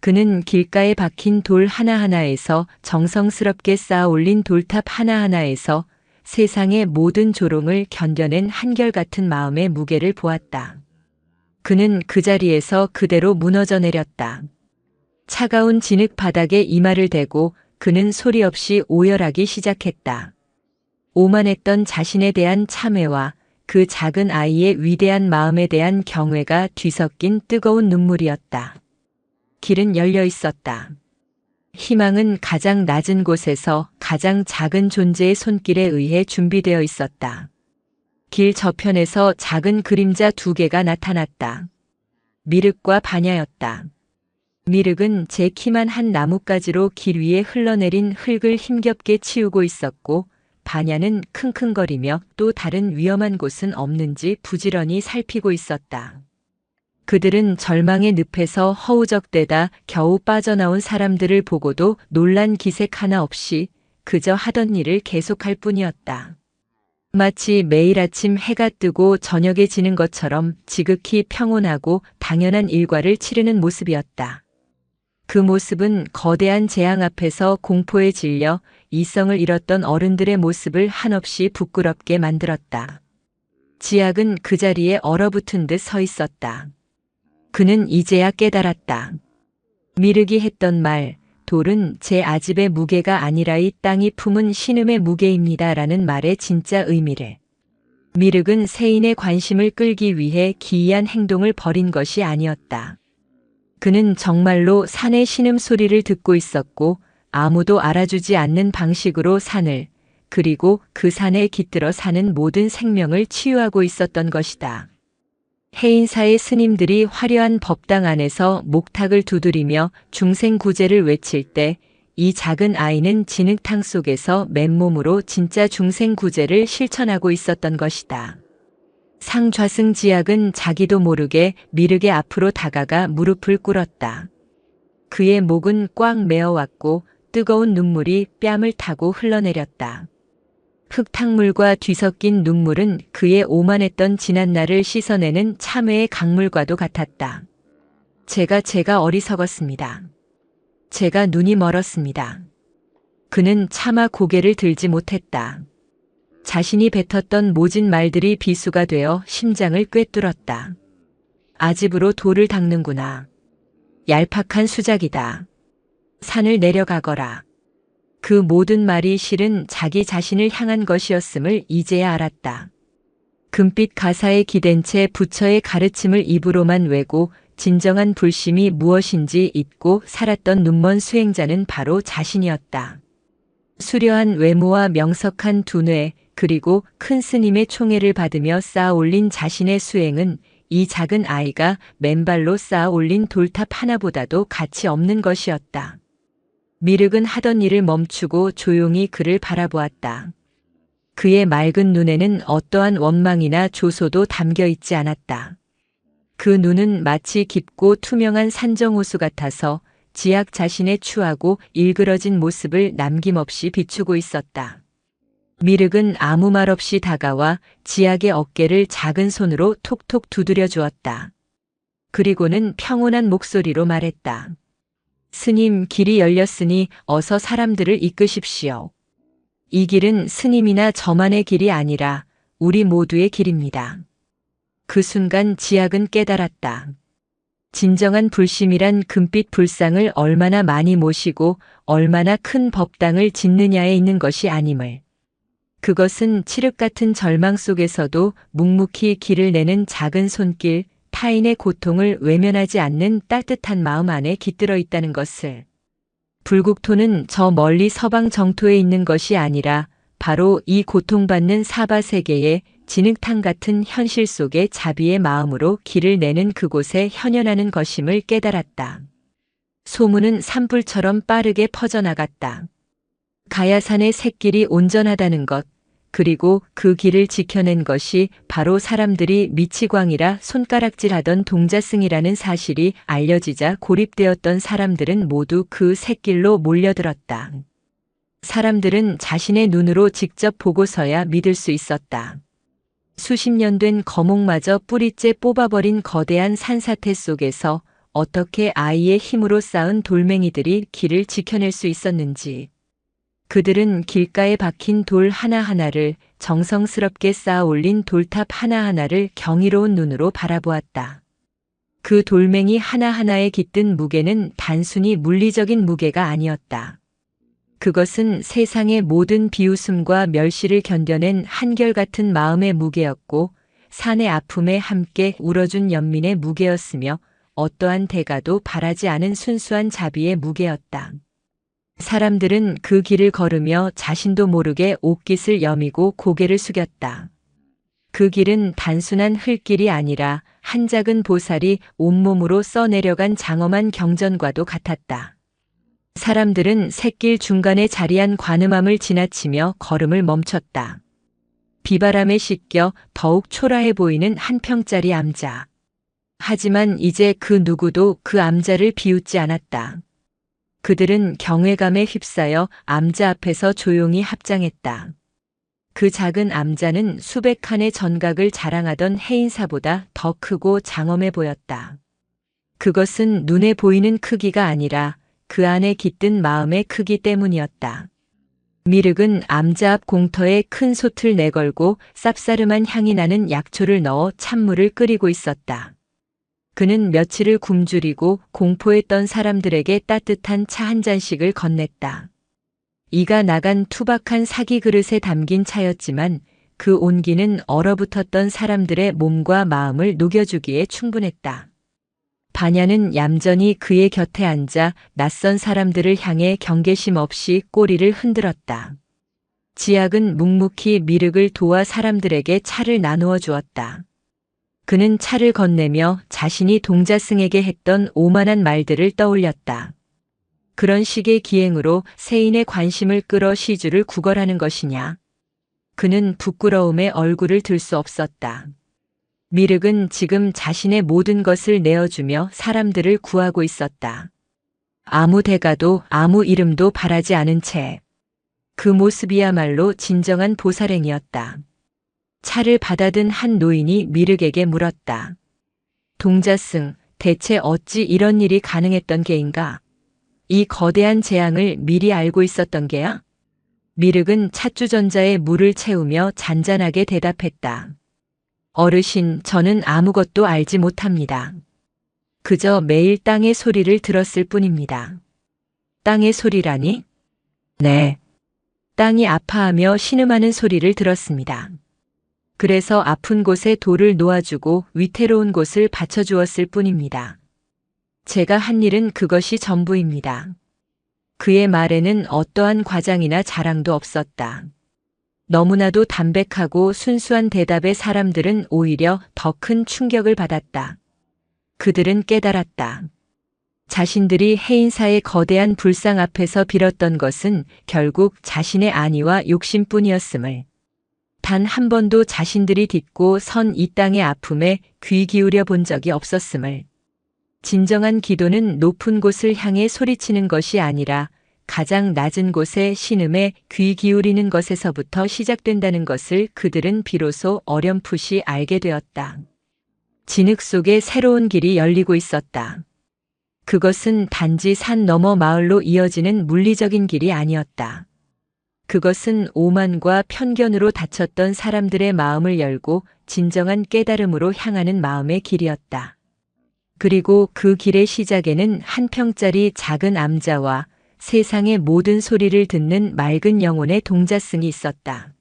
그는 길가에 박힌 돌 하나하나에서 정성스럽게 쌓아 올린 돌탑 하나하나에서 세상의 모든 조롱을 견뎌낸 한결같은 마음의 무게를 보았다. 그는 그 자리에서 그대로 무너져 내렸다. 차가운 진흙 바닥에 이마를 대고 그는 소리 없이 오열하기 시작했다. 오만했던 자신에 대한 참회와 그 작은 아이의 위대한 마음에 대한 경외가 뒤섞인 뜨거운 눈물이었다. 길은 열려 있었다. 희망은 가장 낮은 곳에서 가장 작은 존재의 손길에 의해 준비되어 있었다. 길 저편에서 작은 그림자 2개가 나타났다. 미륵과 반야였다. 미륵은 제 키만 한 나뭇가지로 길 위에 흘러내린 흙을 힘겹게 치우고 있었고 반야는 킁킁거리며 또 다른 위험한 곳은 없는지 부지런히 살피고 있었다. 그들은 절망의 늪에서 허우적대다 겨우 빠져나온 사람들을 보고도 놀란 기색 하나 없이 그저 하던 일을 계속할 뿐이었다. 마치 매일 아침 해가 뜨고 저녁에 지는 것처럼 지극히 평온하고 당연한 일과를 치르는 모습이었다. 그 모습은 거대한 재앙 앞에서 공포에 질려 이성을 잃었던 어른들의 모습을 한없이 부끄럽게 만들었다. 지학은 그 자리에 얼어붙은 듯 서 있었다. 그는 이제야 깨달았다. 미륵이 했던 말, 돌은 제 아집의 무게가 아니라 이 땅이 품은 신음의 무게입니다. 라는 말의 진짜 의미를. 미륵은 세인의 관심을 끌기 위해 기이한 행동을 벌인 것이 아니었다. 그는 정말로 산의 신음 소리를 듣고 있었고 아무도 알아주지 않는 방식으로 산을, 그리고 그 산에 깃들어 사는 모든 생명을 치유하고 있었던 것이다. 해인사의 스님들이 화려한 법당 안에서 목탁을 두드리며 중생구제를 외칠 때 이 작은 아이는 진흙탕 속에서 맨몸으로 진짜 중생구제를 실천하고 있었던 것이다. 상좌승지약은 자기도 모르게 미륵의 앞으로 다가가 무릎을 꿇었다. 그의 목은 꽉 메어왔고 뜨거운 눈물이 뺨을 타고 흘러내렸다. 흙탕물과 뒤섞인 눈물은 그의 오만했던 지난날을 씻어내는 참회의 강물과도 같았다. 제가 어리석었습니다. 제가 눈이 멀었습니다. 그는 차마 고개를 들지 못했다. 자신이 뱉었던 모진 말들이 비수가 되어 심장을 꿰뚫었다. 아집으로 돌을 닦는구나. 얄팍한 수작이다. 산을 내려가거라. 그 모든 말이 실은 자기 자신을 향한 것이었음을 이제야 알았다. 금빛 가사에 기댄 채 부처의 가르침을 입으로만 외고 진정한 불심이 무엇인지 잊고 살았던 눈먼 수행자는 바로 자신이었다. 수려한 외모와 명석한 두뇌, 그리고 큰 스님의 총애를 받으며 쌓아 올린 자신의 수행은 이 작은 아이가 맨발로 쌓아 올린 돌탑 하나보다도 가치 없는 것이었다. 미륵은 하던 일을 멈추고 조용히 그를 바라보았다. 그의 맑은 눈에는 어떠한 원망이나 조소도 담겨 있지 않았다. 그 눈은 마치 깊고 투명한 산정호수 같아서 지약 자신의 추하고 일그러진 모습을 남김없이 비추고 있었다. 미륵은 아무 말 없이 다가와 지약의 어깨를 작은 손으로 톡톡 두드려 주었다. 그리고는 평온한 목소리로 말했다. 스님, 길이 열렸으니 어서 사람들을 이끄십시오. 이 길은 스님이나 저만의 길이 아니라 우리 모두의 길입니다. 그 순간 지약은 깨달았다. 진정한 불심이란 금빛 불상을 얼마나 많이 모시고 얼마나 큰 법당을 짓느냐에 있는 것이 아님을. 그것은 칠흑 같은 절망 속에서도 묵묵히 길을 내는 작은 손길, 타인의 고통을 외면하지 않는 따뜻한 마음 안에 깃들어 있다는 것을. 불국토는 저 멀리 서방 정토에 있는 것이 아니라 바로 이 고통받는 사바세계의 진흙탕 같은 현실 속의 자비의 마음으로 길을 내는 그곳에 현현하는 것임을 깨달았다. 소문은 산불처럼 빠르게 퍼져나갔다. 가야산의 샛길이 온전하다는 것, 그리고 그 길을 지켜낸 것이 바로 사람들이 미치광이라 손가락질하던 동자승이라는 사실이 알려지자 고립되었던 사람들은 모두 그 샛길로 몰려들었다. 사람들은 자신의 눈으로 직접 보고서야 믿을 수 있었다. 수십 년 된 거목마저 뿌리째 뽑아버린 거대한 산사태 속에서 어떻게 아이의 힘으로 쌓은 돌멩이들이 길을 지켜낼 수 있었는지. 그들은 길가에 박힌 돌 하나하나를 정성스럽게 쌓아 올린 돌탑 하나하나를 경이로운 눈으로 바라보았다. 그 돌멩이 하나하나에 깃든 무게는 단순히 물리적인 무게가 아니었다. 그것은 세상의 모든 비웃음과 멸시를 견뎌낸 한결같은 마음의 무게였고 산의 아픔에 함께 울어준 연민의 무게였으며 어떠한 대가도 바라지 않은 순수한 자비의 무게였다. 사람들은 그 길을 걸으며 자신도 모르게 옷깃을 여미고 고개를 숙였다. 그 길은 단순한 흙길이 아니라 한 작은 보살이 온몸으로 써내려간 장엄한 경전과도 같았다. 사람들은 샛길 중간에 자리한 관음함을 지나치며 걸음을 멈췄다. 비바람에 씻겨 더욱 초라해 보이는 한 평짜리 암자. 하지만 이제 그 누구도 그 암자를 비웃지 않았다. 그들은 경외감에 휩싸여 암자 앞에서 조용히 합장했다. 그 작은 암자는 수백 칸의 전각을 자랑하던 해인사보다 더 크고 장엄해 보였다. 그것은 눈에 보이는 크기가 아니라 그 안에 깃든 마음의 크기 때문이었다. 미륵은 암자 앞 공터에 큰 솥을 내걸고 쌉싸름한 향이 나는 약초를 넣어 찬물을 끓이고 있었다. 그는 며칠을 굶주리고 공포에 떤 사람들에게 따뜻한 차 한 잔씩을 건넸다. 이가 나간 투박한 사기 그릇에 담긴 차였지만 그 온기는 얼어붙었던 사람들의 몸과 마음을 녹여주기에 충분했다. 반야는 얌전히 그의 곁에 앉아 낯선 사람들을 향해 경계심 없이 꼬리를 흔들었다. 지약은 묵묵히 미륵을 도와 사람들에게 차를 나누어 주었다. 그는 차를 건네며 자신이 동자승에게 했던 오만한 말들을 떠올렸다. 그런 식의 기행으로 세인의 관심을 끌어 시주를 구걸하는 것이냐. 그는 부끄러움에 얼굴을 들 수 없었다. 미륵은 지금 자신의 모든 것을 내어주며 사람들을 구하고 있었다. 아무 대가도 아무 이름도 바라지 않은 채. 그 모습이야말로 진정한 보살행이었다. 차를 받아든 한 노인이 미륵에게 물었다. 동자승, 대체 어찌 이런 일이 가능했던 게인가? 이 거대한 재앙을 미리 알고 있었던 게야? 미륵은 찻주전자에 물을 채우며 잔잔하게 대답했다. 어르신, 저는 아무것도 알지 못합니다. 그저 매일 땅의 소리를 들었을 뿐입니다. 땅의 소리라니? 네. 땅이 아파하며 신음하는 소리를 들었습니다. 그래서 아픈 곳에 돌을 놓아주고 위태로운 곳을 받쳐주었을 뿐입니다. 제가 한 일은 그것이 전부입니다. 그의 말에는 어떠한 과장이나 자랑도 없었다. 너무나도 담백하고 순수한 대답에 사람들은 오히려 더 큰 충격을 받았다. 그들은 깨달았다. 자신들이 해인사의 거대한 불상 앞에서 빌었던 것은 결국 자신의 안위와 욕심뿐이었음을. 단 한 번도 자신들이 딛고 선 이 땅의 아픔에 귀 기울여 본 적이 없었음을. 진정한 기도는 높은 곳을 향해 소리치는 것이 아니라 가장 낮은 곳에 신음에 귀 기울이는 것에서부터 시작된다는 것을 그들은 비로소 어렴풋이 알게 되었다. 진흙 속에 새로운 길이 열리고 있었다. 그것은 단지 산 너머 마을로 이어지는 물리적인 길이 아니었다. 그것은 오만과 편견으로 닫혔던 사람들의 마음을 열고 진정한 깨달음으로 향하는 마음의 길이었다. 그리고 그 길의 시작에는 한 평짜리 작은 암자와 세상의 모든 소리를 듣는 맑은 영혼의 동자승이 있었다.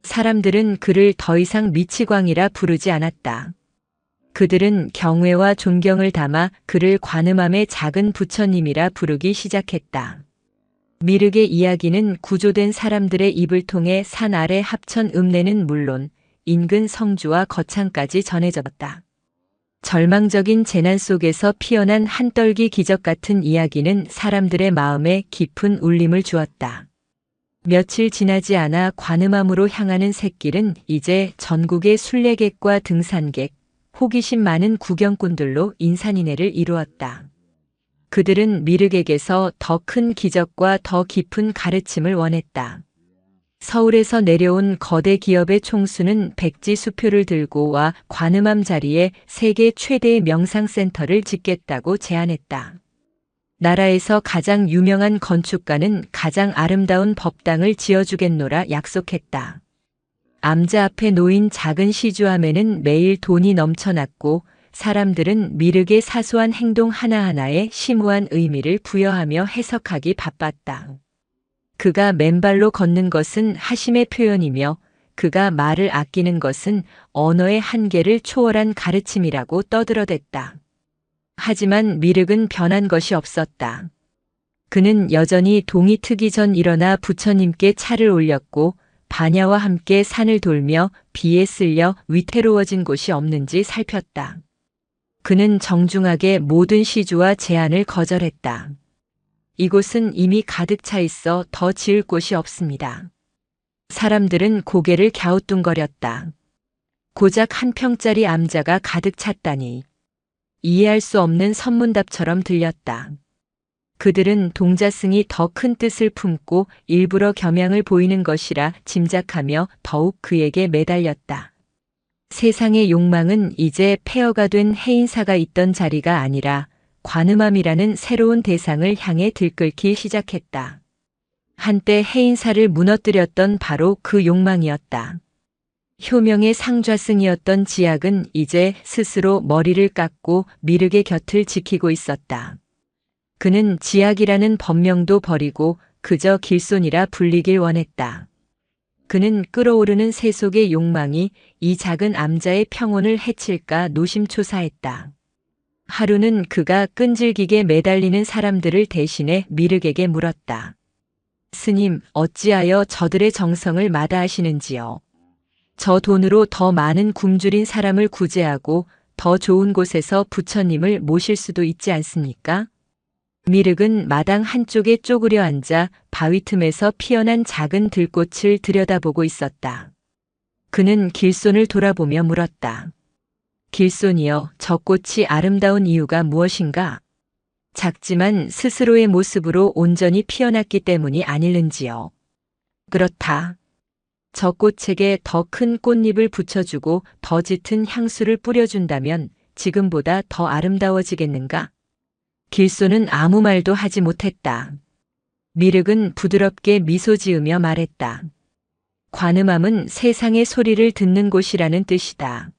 사람들은 그를 더 이상 미치광이라 부르지 않았다. 그들은 경외와 존경을 담아 그를 관음함의 작은 부처님이라 부르기 시작했다. 미륵의 이야기는 구조된 사람들의 입을 통해 산 아래 합천 읍내는 물론 인근 성주와 거창까지 전해졌다. 절망적인 재난 속에서 피어난 한떨기 기적 같은 이야기는 사람들의 마음에 깊은 울림을 주었다. 며칠 지나지 않아 관음암으로 향하는 샛길은 이제 전국의 순례객과 등산객, 호기심 많은 구경꾼들로 인산인해를 이루었다. 그들은 미륵에게서 더 큰 기적과 더 깊은 가르침을 원했다. 서울에서 내려온 거대 기업의 총수는 백지 수표를 들고 와 관음암 자리에 세계 최대의 명상센터를 짓겠다고 제안했다. 나라에서 가장 유명한 건축가는 가장 아름다운 법당을 지어주겠노라 약속했다. 암자 앞에 놓인 작은 시주함에는 매일 돈이 넘쳐났고 사람들은 미륵의 사소한 행동 하나하나에 심오한 의미를 부여하며 해석하기 바빴다. 그가 맨발로 걷는 것은 하심의 표현이며 그가 말을 아끼는 것은 언어의 한계를 초월한 가르침이라고 떠들어댔다. 하지만 미륵은 변한 것이 없었다. 그는 여전히 동이 트기 전 일어나 부처님께 차를 올렸고 반야와 함께 산을 돌며 비에 쓸려 위태로워진 곳이 없는지 살폈다. 그는 정중하게 모든 시주와 제안을 거절했다. 이곳은 이미 가득 차 있어 더 지을 곳이 없습니다. 사람들은 고개를 갸우뚱거렸다. 고작 한 평짜리 암자가 가득 찼다니. 이해할 수 없는 선문답처럼 들렸다. 그들은 동자승이 더 큰 뜻을 품고 일부러 겸양을 보이는 것이라 짐작하며 더욱 그에게 매달렸다. 세상의 욕망은 이제 폐허가 된 해인사가 있던 자리가 아니라 관음암이라는 새로운 대상을 향해 들끓기 시작했다. 한때 해인사를 무너뜨렸던 바로 그 욕망이었다. 효명의 상좌승이었던 지약은 이제 스스로 머리를 깎고 미륵의 곁을 지키고 있었다. 그는 지약이라는 법명도 버리고 그저 길손이라 불리길 원했다. 그는 끓어오르는 세속의 욕망이 이 작은 암자의 평온을 해칠까 노심초사했다. 하루는 그가 끈질기게 매달리는 사람들을 대신해 미륵에게 물었다. 스님, 어찌하여 저들의 정성을 마다하시는지요? 저 돈으로 더 많은 굶주린 사람을 구제하고 더 좋은 곳에서 부처님을 모실 수도 있지 않습니까? 미륵은 마당 한쪽에 쪼그려 앉아 바위 틈에서 피어난 작은 들꽃을 들여다보고 있었다. 그는 길손을 돌아보며 물었다. 길손이여, 저 꽃이 아름다운 이유가 무엇인가? 작지만 스스로의 모습으로 온전히 피어났기 때문이 아닐는지요. 그렇다. 저 꽃에게 더 큰 꽃잎을 붙여주고 더 짙은 향수를 뿌려준다면 지금보다 더 아름다워지겠는가? 길손은 아무 말도 하지 못했다. 미륵은 부드럽게 미소 지으며 말했다. 관음함은 세상의 소리를 듣는 곳이라는 뜻이다.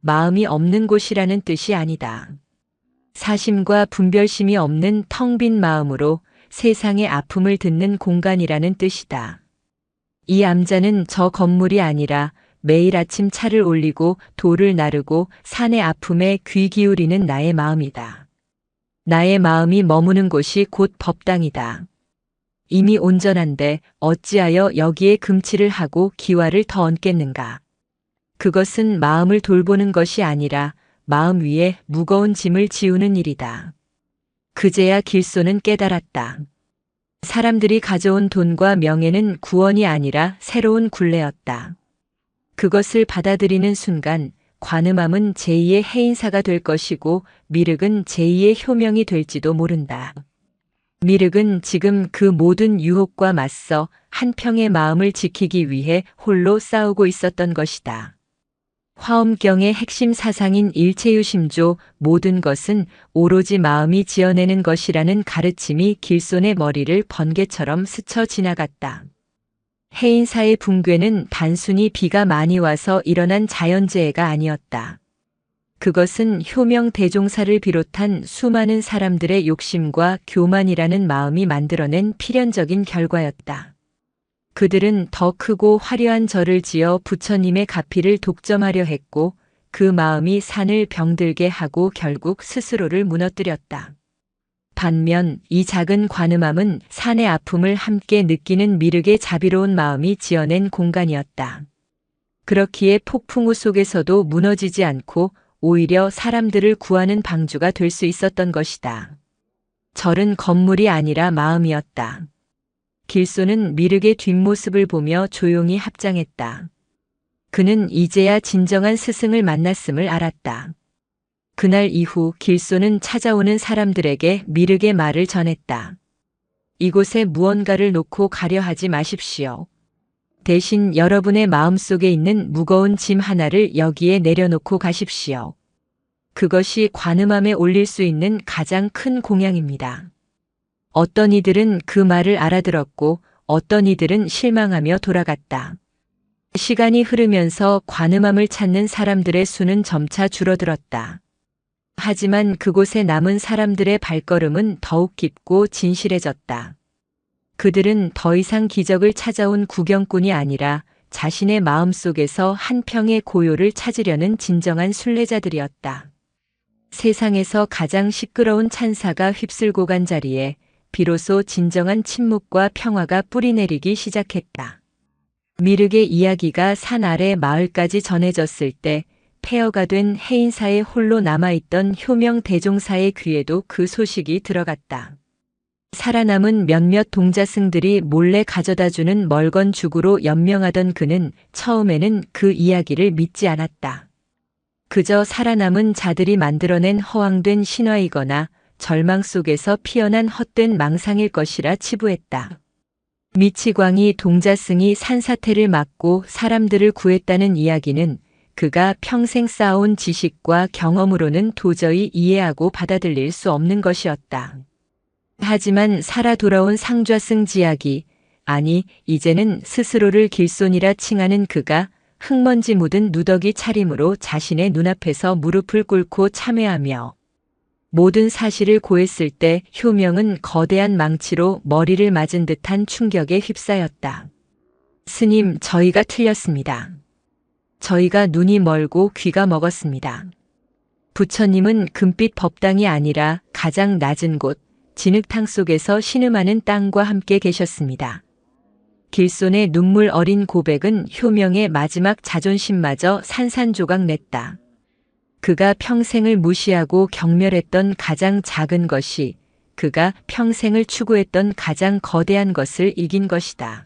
마음이 없는 곳이라는 뜻이 아니다. 사심과 분별심이 없는 텅 빈 마음으로 세상의 아픔을 듣는 공간이라는 뜻이다. 이 암자는 저 건물이 아니라 매일 아침 차를 올리고 돌을 나르고 산의 아픔에 귀 기울이는 나의 마음이다. 나의 마음이 머무는 곳이 곧 법당이다. 이미 온전한데 어찌하여 여기에 금치를 하고 기와를 더 얹겠는가. 그것은 마음을 돌보는 것이 아니라 마음 위에 무거운 짐을 지우는 일이다. 그제야 길손은 깨달았다. 사람들이 가져온 돈과 명예는 구원이 아니라 새로운 굴레였다. 그것을 받아들이는 순간 관음함은 제2의 해인사가 될 것이고 미륵은 제2의 효명이 될지도 모른다. 미륵은 지금 그 모든 유혹과 맞서 한평의 마음을 지키기 위해 홀로 싸우고 있었던 것이다. 화엄경의 핵심 사상인 일체유심조, 모든 것은 오로지 마음이 지어내는 것이라는 가르침이 길손의 머리를 번개처럼 스쳐 지나갔다. 해인사의 붕괴는 단순히 비가 많이 와서 일어난 자연재해가 아니었다. 그것은 효명 대종사를 비롯한 수많은 사람들의 욕심과 교만이라는 마음이 만들어낸 필연적인 결과였다. 그들은 더 크고 화려한 절을 지어 부처님의 가피를 독점하려 했고 그 마음이 산을 병들게 하고 결국 스스로를 무너뜨렸다. 반면 이 작은 관음함은 산의 아픔을 함께 느끼는 미륵의 자비로운 마음이 지어낸 공간이었다. 그렇기에 폭풍우 속에서도 무너지지 않고 오히려 사람들을 구하는 방주가 될 수 있었던 것이다. 절은 건물이 아니라 마음이었다. 길손은 미륵의 뒷모습을 보며 조용히 합장했다. 그는 이제야 진정한 스승을 만났음을 알았다. 그날 이후 길손은 찾아오는 사람들에게 미륵의 말을 전했다. 이곳에 무언가를 놓고 가려 하지 마십시오. 대신 여러분의 마음속에 있는 무거운 짐 하나를 여기에 내려놓고 가십시오. 그것이 관음함에 올릴 수 있는 가장 큰 공양입니다. 어떤 이들은 그 말을 알아들었고 어떤 이들은 실망하며 돌아갔다. 시간이 흐르면서 관음함을 찾는 사람들의 수는 점차 줄어들었다. 하지만 그곳에 남은 사람들의 발걸음은 더욱 깊고 진실해졌다. 그들은 더 이상 기적을 찾아온 구경꾼이 아니라 자신의 마음속에서 한 평의 고요를 찾으려는 진정한 순례자들이었다. 세상에서 가장 시끄러운 찬사가 휩쓸고 간 자리에 비로소 진정한 침묵과 평화가 뿌리내리기 시작했다. 미륵의 이야기가 산 아래 마을까지 전해졌을 때 폐허가 된 해인사에 홀로 남아있던 효명 대종사의 귀에도 그 소식이 들어갔다. 살아남은 몇몇 동자승들이 몰래 가져다주는 멀건 죽으로 연명하던 그는 처음에는 그 이야기를 믿지 않았다. 그저 살아남은 자들이 만들어낸 허황된 신화이거나 절망 속에서 피어난 헛된 망상일 것이라 치부했다. 미치광이 동자승이 산사태를 막고 사람들을 구했다는 이야기는 그가 평생 쌓아온 지식과 경험으로는 도저히 이해하고 받아들일 수 없는 것이었다. 하지만 살아 돌아온 상좌승 지약이, 아니 이제는 스스로를 길손이라 칭하는 그가 흙먼지 묻은 누더기 차림으로 자신의 눈앞에서 무릎을 꿇고 참회하며 모든 사실을 고했을 때 효명은 거대한 망치로 머리를 맞은 듯한 충격에 휩싸였다. 스님, 저희가 틀렸습니다. 저희가 눈이 멀고 귀가 먹었습니다. 부처님은 금빛 법당이 아니라 가장 낮은 곳, 진흙탕 속에서 신음하는 땅과 함께 계셨습니다. 길손의 눈물 어린 고백은 효명의 마지막 자존심마저 산산조각 냈다. 그가 평생을 무시하고 경멸했던 가장 작은 것이 그가 평생을 추구했던 가장 거대한 것을 이긴 것이다.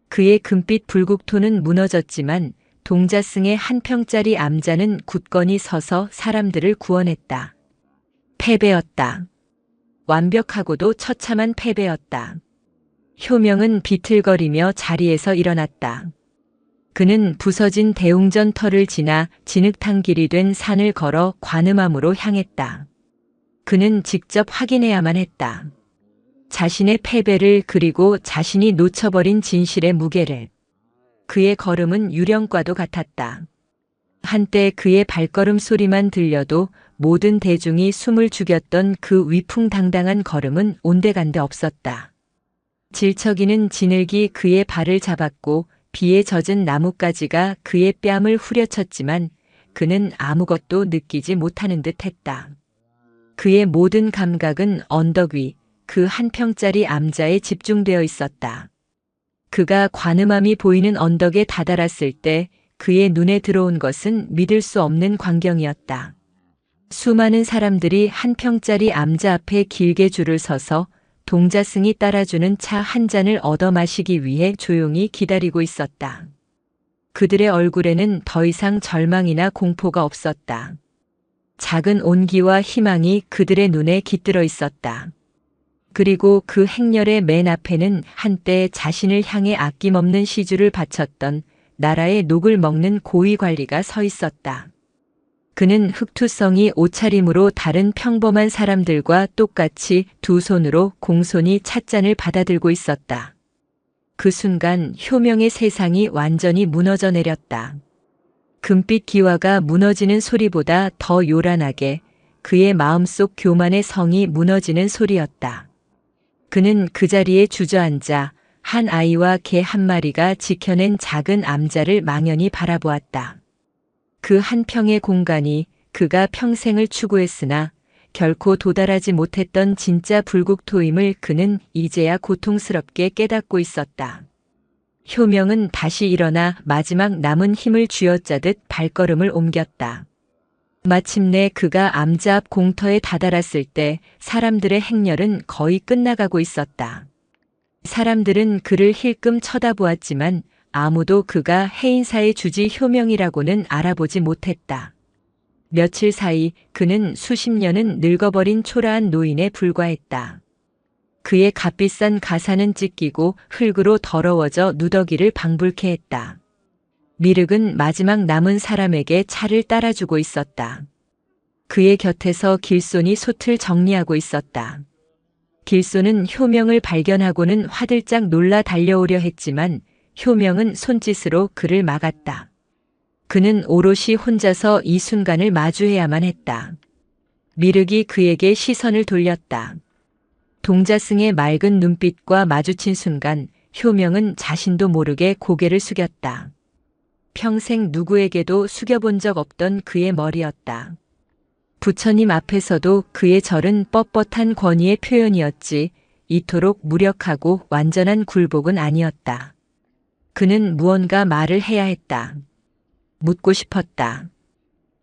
그의 금빛 불국토는 무너졌지만 동자승의 한 평짜리 암자는 굳건히 서서 사람들을 구원했다. 패배였다. 완벽하고도 처참한 패배였다. 효명은 비틀거리며 자리에서 일어났다. 그는 부서진 대웅전 터를 지나 진흙탕 길이 된 산을 걸어 관음암으로 향했다. 그는 직접 확인해야만 했다. 자신의 패배를, 그리고 자신이 놓쳐버린 진실의 무게를. 그의 걸음은 유령과도 같았다. 한때 그의 발걸음 소리만 들려도 모든 대중이 숨을 죽였던 그 위풍당당한 걸음은 온데간데 없었다. 질척이는 진흙이 그의 발을 잡았고 비에 젖은 나뭇가지가 그의 뺨을 후려쳤지만 그는 아무것도 느끼지 못하는 듯 했다. 그의 모든 감각은 언덕 위, 그 한 평짜리 암자에 집중되어 있었다. 그가 관음암이 보이는 언덕에 다다랐을 때 그의 눈에 들어온 것은 믿을 수 없는 광경이었다. 수많은 사람들이 한 평짜리 암자 앞에 길게 줄을 서서 동자승이 따라주는 차 한 잔을 얻어 마시기 위해 조용히 기다리고 있었다. 그들의 얼굴에는 더 이상 절망이나 공포가 없었다. 작은 온기와 희망이 그들의 눈에 깃들어 있었다. 그리고 그 행렬의 맨 앞에는 한때 자신을 향해 아낌없는 시주를 바쳤던 나라의 녹을 먹는 고위관리가 서 있었다. 그는 흑투성이 옷차림으로 다른 평범한 사람들과 똑같이 두 손으로 공손히 찻잔을 받아들고 있었다. 그 순간 효명의 세상이 완전히 무너져 내렸다. 금빛 기와가 무너지는 소리보다 더 요란하게 그의 마음속 교만의 성이 무너지는 소리였다. 그는 그 자리에 주저앉아 한 아이와 개 한 마리가 지켜낸 작은 암자를 망연히 바라보았다. 그 한 평의 공간이 그가 평생을 추구했으나 결코 도달하지 못했던 진짜 불국토임을 그는 이제야 고통스럽게 깨닫고 있었다. 효명은 다시 일어나 마지막 남은 힘을 쥐어짜듯 발걸음을 옮겼다. 마침내 그가 암자 앞 공터에 다다랐을 때 사람들의 행렬은 거의 끝나가고 있었다. 사람들은 그를 힐끔 쳐다보았지만 아무도 그가 해인사의 주지 효명이라고는 알아보지 못했다. 며칠 사이 그는 수십 년은 늙어버린 초라한 노인에 불과했다. 그의 값비싼 가사는 찢기고 흙으로 더러워져 누더기를 방불케 했다. 미륵은 마지막 남은 사람에게 차를 따라주고 있었다. 그의 곁에서 길손이 솥을 정리하고 있었다. 길손은 효명을 발견하고는 화들짝 놀라 달려오려 했지만 효명은 손짓으로 그를 막았다. 그는 오롯이 혼자서 이 순간을 마주해야만 했다. 미륵이 그에게 시선을 돌렸다. 동자승의 맑은 눈빛과 마주친 순간 효명은 자신도 모르게 고개를 숙였다. 평생 누구에게도 숙여본 적 없던 그의 머리였다. 부처님 앞에서도 그의 절은 뻣뻣한 권위의 표현이었지 이토록 무력하고 완전한 굴복은 아니었다. 그는 무언가 말을 해야 했다. 묻고 싶었다.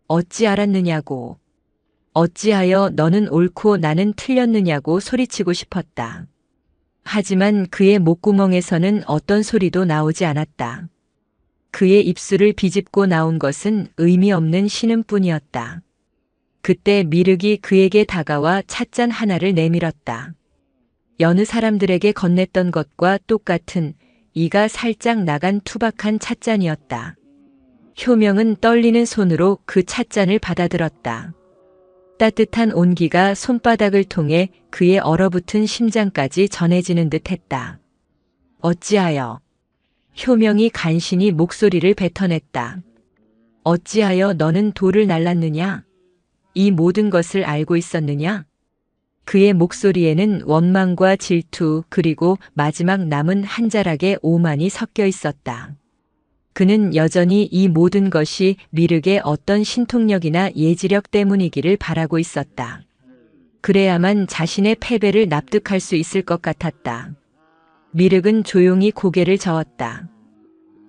어찌 알았느냐고. 어찌하여 너는 옳고 나는 틀렸느냐고 소리치고 싶었다. 하지만 그의 목구멍에서는 어떤 소리도 나오지 않았다. 그의 입술을 비집고 나온 것은 의미 없는 신음뿐이었다. 그때 미륵이 그에게 다가와 찻잔 하나를 내밀었다. 여느 사람들에게 건넸던 것과 똑같은 이가 살짝 나간 투박한 찻잔이었다. 효명은 떨리는 손으로 그 찻잔을 받아들었다. 따뜻한 온기가 손바닥을 통해 그의 얼어붙은 심장까지 전해지는 듯 했다. 어찌하여? 효명이 간신히 목소리를 뱉어냈다. 어찌하여 너는 돌을 날랐느냐? 이 모든 것을 알고 있었느냐? 그의 목소리에는 원망과 질투 그리고 마지막 남은 한 자락의 오만이 섞여 있었다. 그는 여전히 이 모든 것이 미륵의 어떤 신통력이나 예지력 때문이기를 바라고 있었다. 그래야만 자신의 패배를 납득할 수 있을 것 같았다. 미륵은 조용히 고개를 저었다.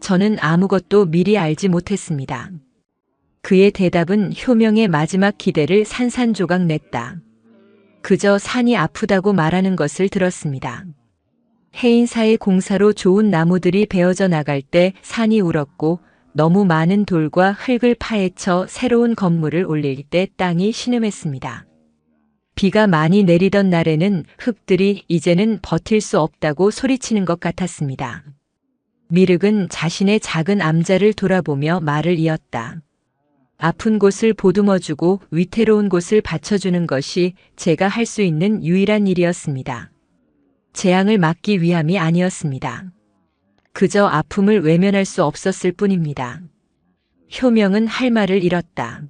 저는 아무것도 미리 알지 못했습니다. 그의 대답은 효명의 마지막 기대를 산산조각 냈다. 그저 산이 아프다고 말하는 것을 들었습니다. 해인사의 공사로 좋은 나무들이 베어져 나갈 때 산이 울었고 너무 많은 돌과 흙을 파헤쳐 새로운 건물을 올릴 때 땅이 신음했습니다. 비가 많이 내리던 날에는 흙들이 이제는 버틸 수 없다고 소리치는 것 같았습니다. 미륵은 자신의 작은 암자를 돌아보며 말을 이었다. 아픈 곳을 보듬어주고 위태로운 곳을 받쳐주는 것이 제가 할 수 있는 유일한 일이었습니다. 재앙을 막기 위함이 아니었습니다. 그저 아픔을 외면할 수 없었을 뿐입니다. 효명은 할 말을 잃었다.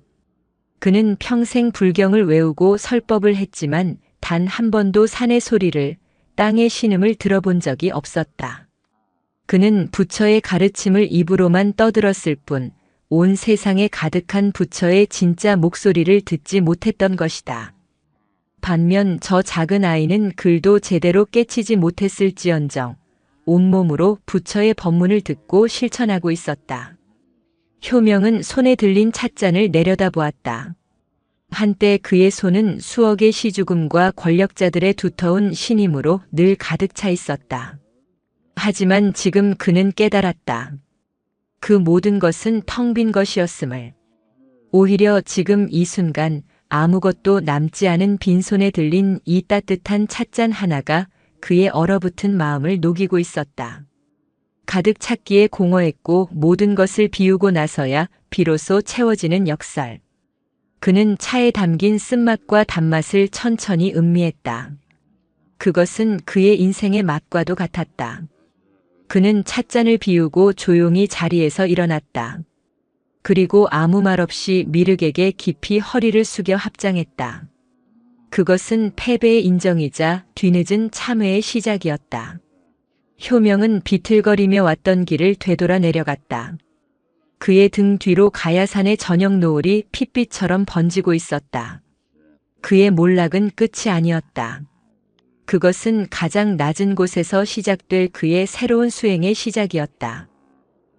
그는 평생 불경을 외우고 설법을 했지만 단 한 번도 산의 소리를, 땅의 신음을 들어본 적이 없었다. 그는 부처의 가르침을 입으로만 떠들었을 뿐 온 세상에 가득한 부처의 진짜 목소리를 듣지 못했던 것이다. 반면 저 작은 아이는 글도 제대로 깨치지 못했을지언정 온몸으로 부처의 법문을 듣고 실천하고 있었다. 효명은 손에 들린 찻잔을 내려다보았다. 한때 그의 손은 수억의 시주금과 권력자들의 두터운 신임으로 늘 가득 차 있었다. 하지만 지금 그는 깨달았다. 그 모든 것은 텅 빈 것이었음을. 오히려 지금 이 순간 아무것도 남지 않은 빈손에 들린 이 따뜻한 찻잔 하나가 그의 얼어붙은 마음을 녹이고 있었다. 가득 찼기에 공허했고 모든 것을 비우고 나서야 비로소 채워지는 역설. 그는 차에 담긴 쓴맛과 단맛을 천천히 음미했다. 그것은 그의 인생의 맛과도 같았다. 그는 찻잔을 비우고 조용히 자리에서 일어났다. 그리고 아무 말 없이 미륵에게 깊이 허리를 숙여 합장했다. 그것은 패배의 인정이자 뒤늦은 참회의 시작이었다. 효명은 비틀거리며 왔던 길을 되돌아 내려갔다. 그의 등 뒤로 가야산의 저녁 노을이 핏빛처럼 번지고 있었다. 그의 몰락은 끝이 아니었다. 그것은 가장 낮은 곳에서 시작될 그의 새로운 수행의 시작이었다.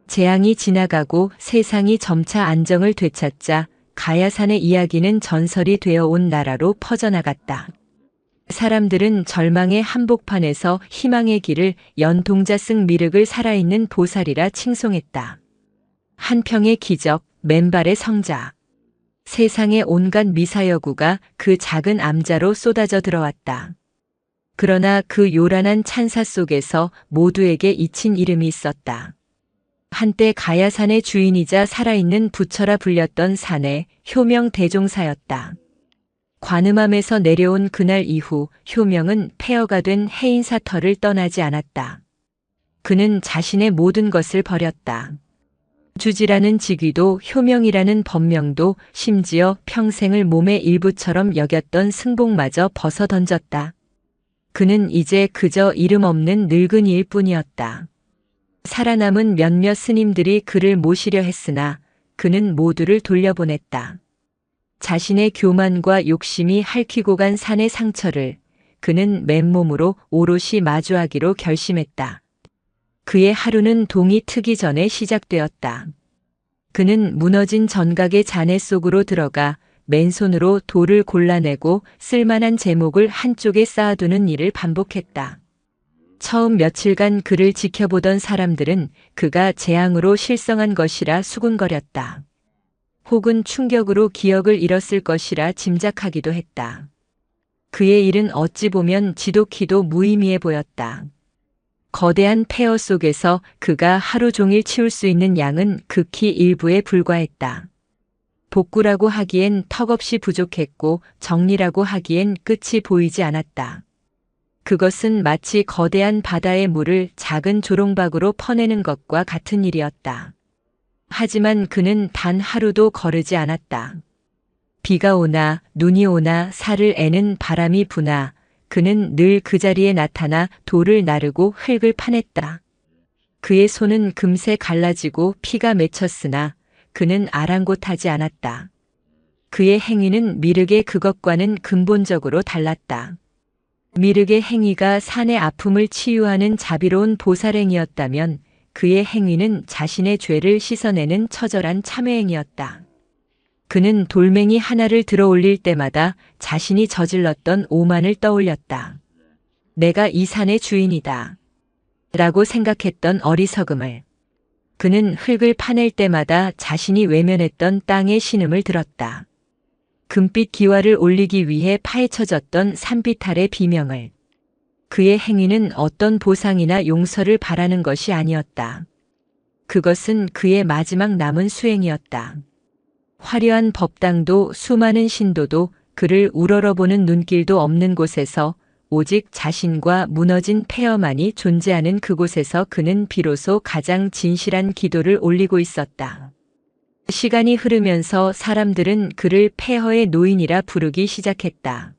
재앙이 지나가고 세상이 점차 안정을 되찾자 가야산의 이야기는 전설이 되어 온 나라로 퍼져나갔다. 사람들은 절망의 한복판에서 희망의 길을 연 동자승 미륵을 살아있는 보살이라 칭송했다. 한 평의 기적, 맨발의 성자. 세상의 온갖 미사여구가 그 작은 암자로 쏟아져 들어왔다. 그러나 그 요란한 찬사 속에서 모두에게 잊힌 이름이 있었다. 한때 가야산의 주인이자 살아있는 부처라 불렸던 산의 효명 대종사였다. 관음암에서 내려온 그날 이후 효명은 폐허가 된 해인사터를 떠나지 않았다. 그는 자신의 모든 것을 버렸다. 주지라는 직위도 효명이라는 법명도 심지어 평생을 몸의 일부처럼 여겼던 승복마저 벗어 던졌다. 그는 이제 그저 이름 없는 늙은이일 뿐이었다. 살아남은 몇몇 스님들이 그를 모시려 했으나 그는 모두를 돌려보냈다. 자신의 교만과 욕심이 핥히고 간 산의 상처를 그는 맨몸으로 오롯이 마주하기로 결심했다. 그의 하루는 동이 트기 전에 시작되었다. 그는 무너진 전각의 잔해 속으로 들어가 맨손으로 돌을 골라내고 쓸만한 제목을 한쪽에 쌓아두는 일을 반복했다. 처음 며칠간 그를 지켜보던 사람들은 그가 재앙으로 실성한 것이라 수군거렸다. 혹은 충격으로 기억을 잃었을 것이라 짐작하기도 했다. 그의 일은 어찌 보면 지독히도 무의미해 보였다. 거대한 폐허 속에서 그가 하루 종일 치울 수 있는 양은 극히 일부에 불과했다. 복구라고 하기엔 턱없이 부족했고 정리라고 하기엔 끝이 보이지 않았다. 그것은 마치 거대한 바다의 물을 작은 조롱박으로 퍼내는 것과 같은 일이었다. 하지만 그는 단 하루도 거르지 않았다. 비가 오나 눈이 오나 살을 애는 바람이 부나 그는 늘 그 자리에 나타나 돌을 나르고 흙을 파냈다. 그의 손은 금세 갈라지고 피가 맺혔으나 그는 아랑곳하지 않았다. 그의 행위는 미륵의 그것과는 근본적으로 달랐다. 미륵의 행위가 산의 아픔을 치유하는 자비로운 보살행위였다면 그의 행위는 자신의 죄를 씻어내는 처절한 참회행위였다. 그는 돌멩이 하나를 들어 올릴 때마다 자신이 저질렀던 오만을 떠올렸다. 내가 이 산의 주인이다. 라고 생각했던 어리석음을. 그는 흙을 파낼 때마다 자신이 외면했던 땅의 신음을 들었다. 금빛 기와를 올리기 위해 파헤쳐졌던 산비탈의 비명을. 그의 행위는 어떤 보상이나 용서를 바라는 것이 아니었다. 그것은 그의 마지막 남은 수행이었다. 화려한 법당도 수많은 신도도 그를 우러러보는 눈길도 없는 곳에서 오직 자신과 무너진 폐허만이 존재하는 그곳에서 그는 비로소 가장 진실한 기도를 올리고 있었다. 시간이 흐르면서 사람들은 그를 폐허의 노인이라 부르기 시작했다.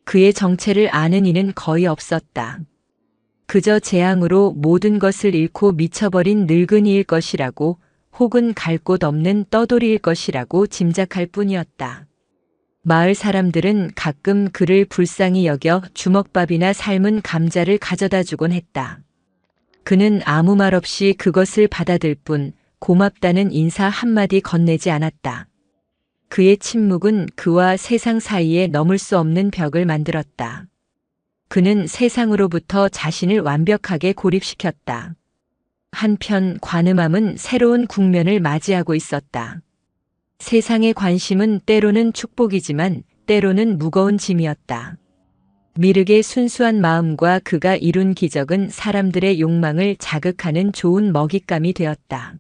그의 정체를 아는 이는 거의 없었다. 그저 재앙으로 모든 것을 잃고 미쳐버린 늙은이일 것이라고 혹은 갈 곳 없는 떠돌이일 것이라고 짐작할 뿐이었다. 마을 사람들은 가끔 그를 불쌍히 여겨 주먹밥이나 삶은 감자를 가져다 주곤 했다. 그는 아무 말 없이 그것을 받아들 뿐 고맙다는 인사 한마디 건네지 않았다. 그의 침묵은 그와 세상 사이에 넘을 수 없는 벽을 만들었다. 그는 세상으로부터 자신을 완벽하게 고립시켰다. 한편 관음함은 새로운 국면을 맞이하고 있었다. 세상의 관심은 때로는 축복이지만 때로는 무거운 짐이었다. 미륵의 순수한 마음과 그가 이룬 기적은 사람들의 욕망을 자극하는 좋은 먹잇감이 되었다.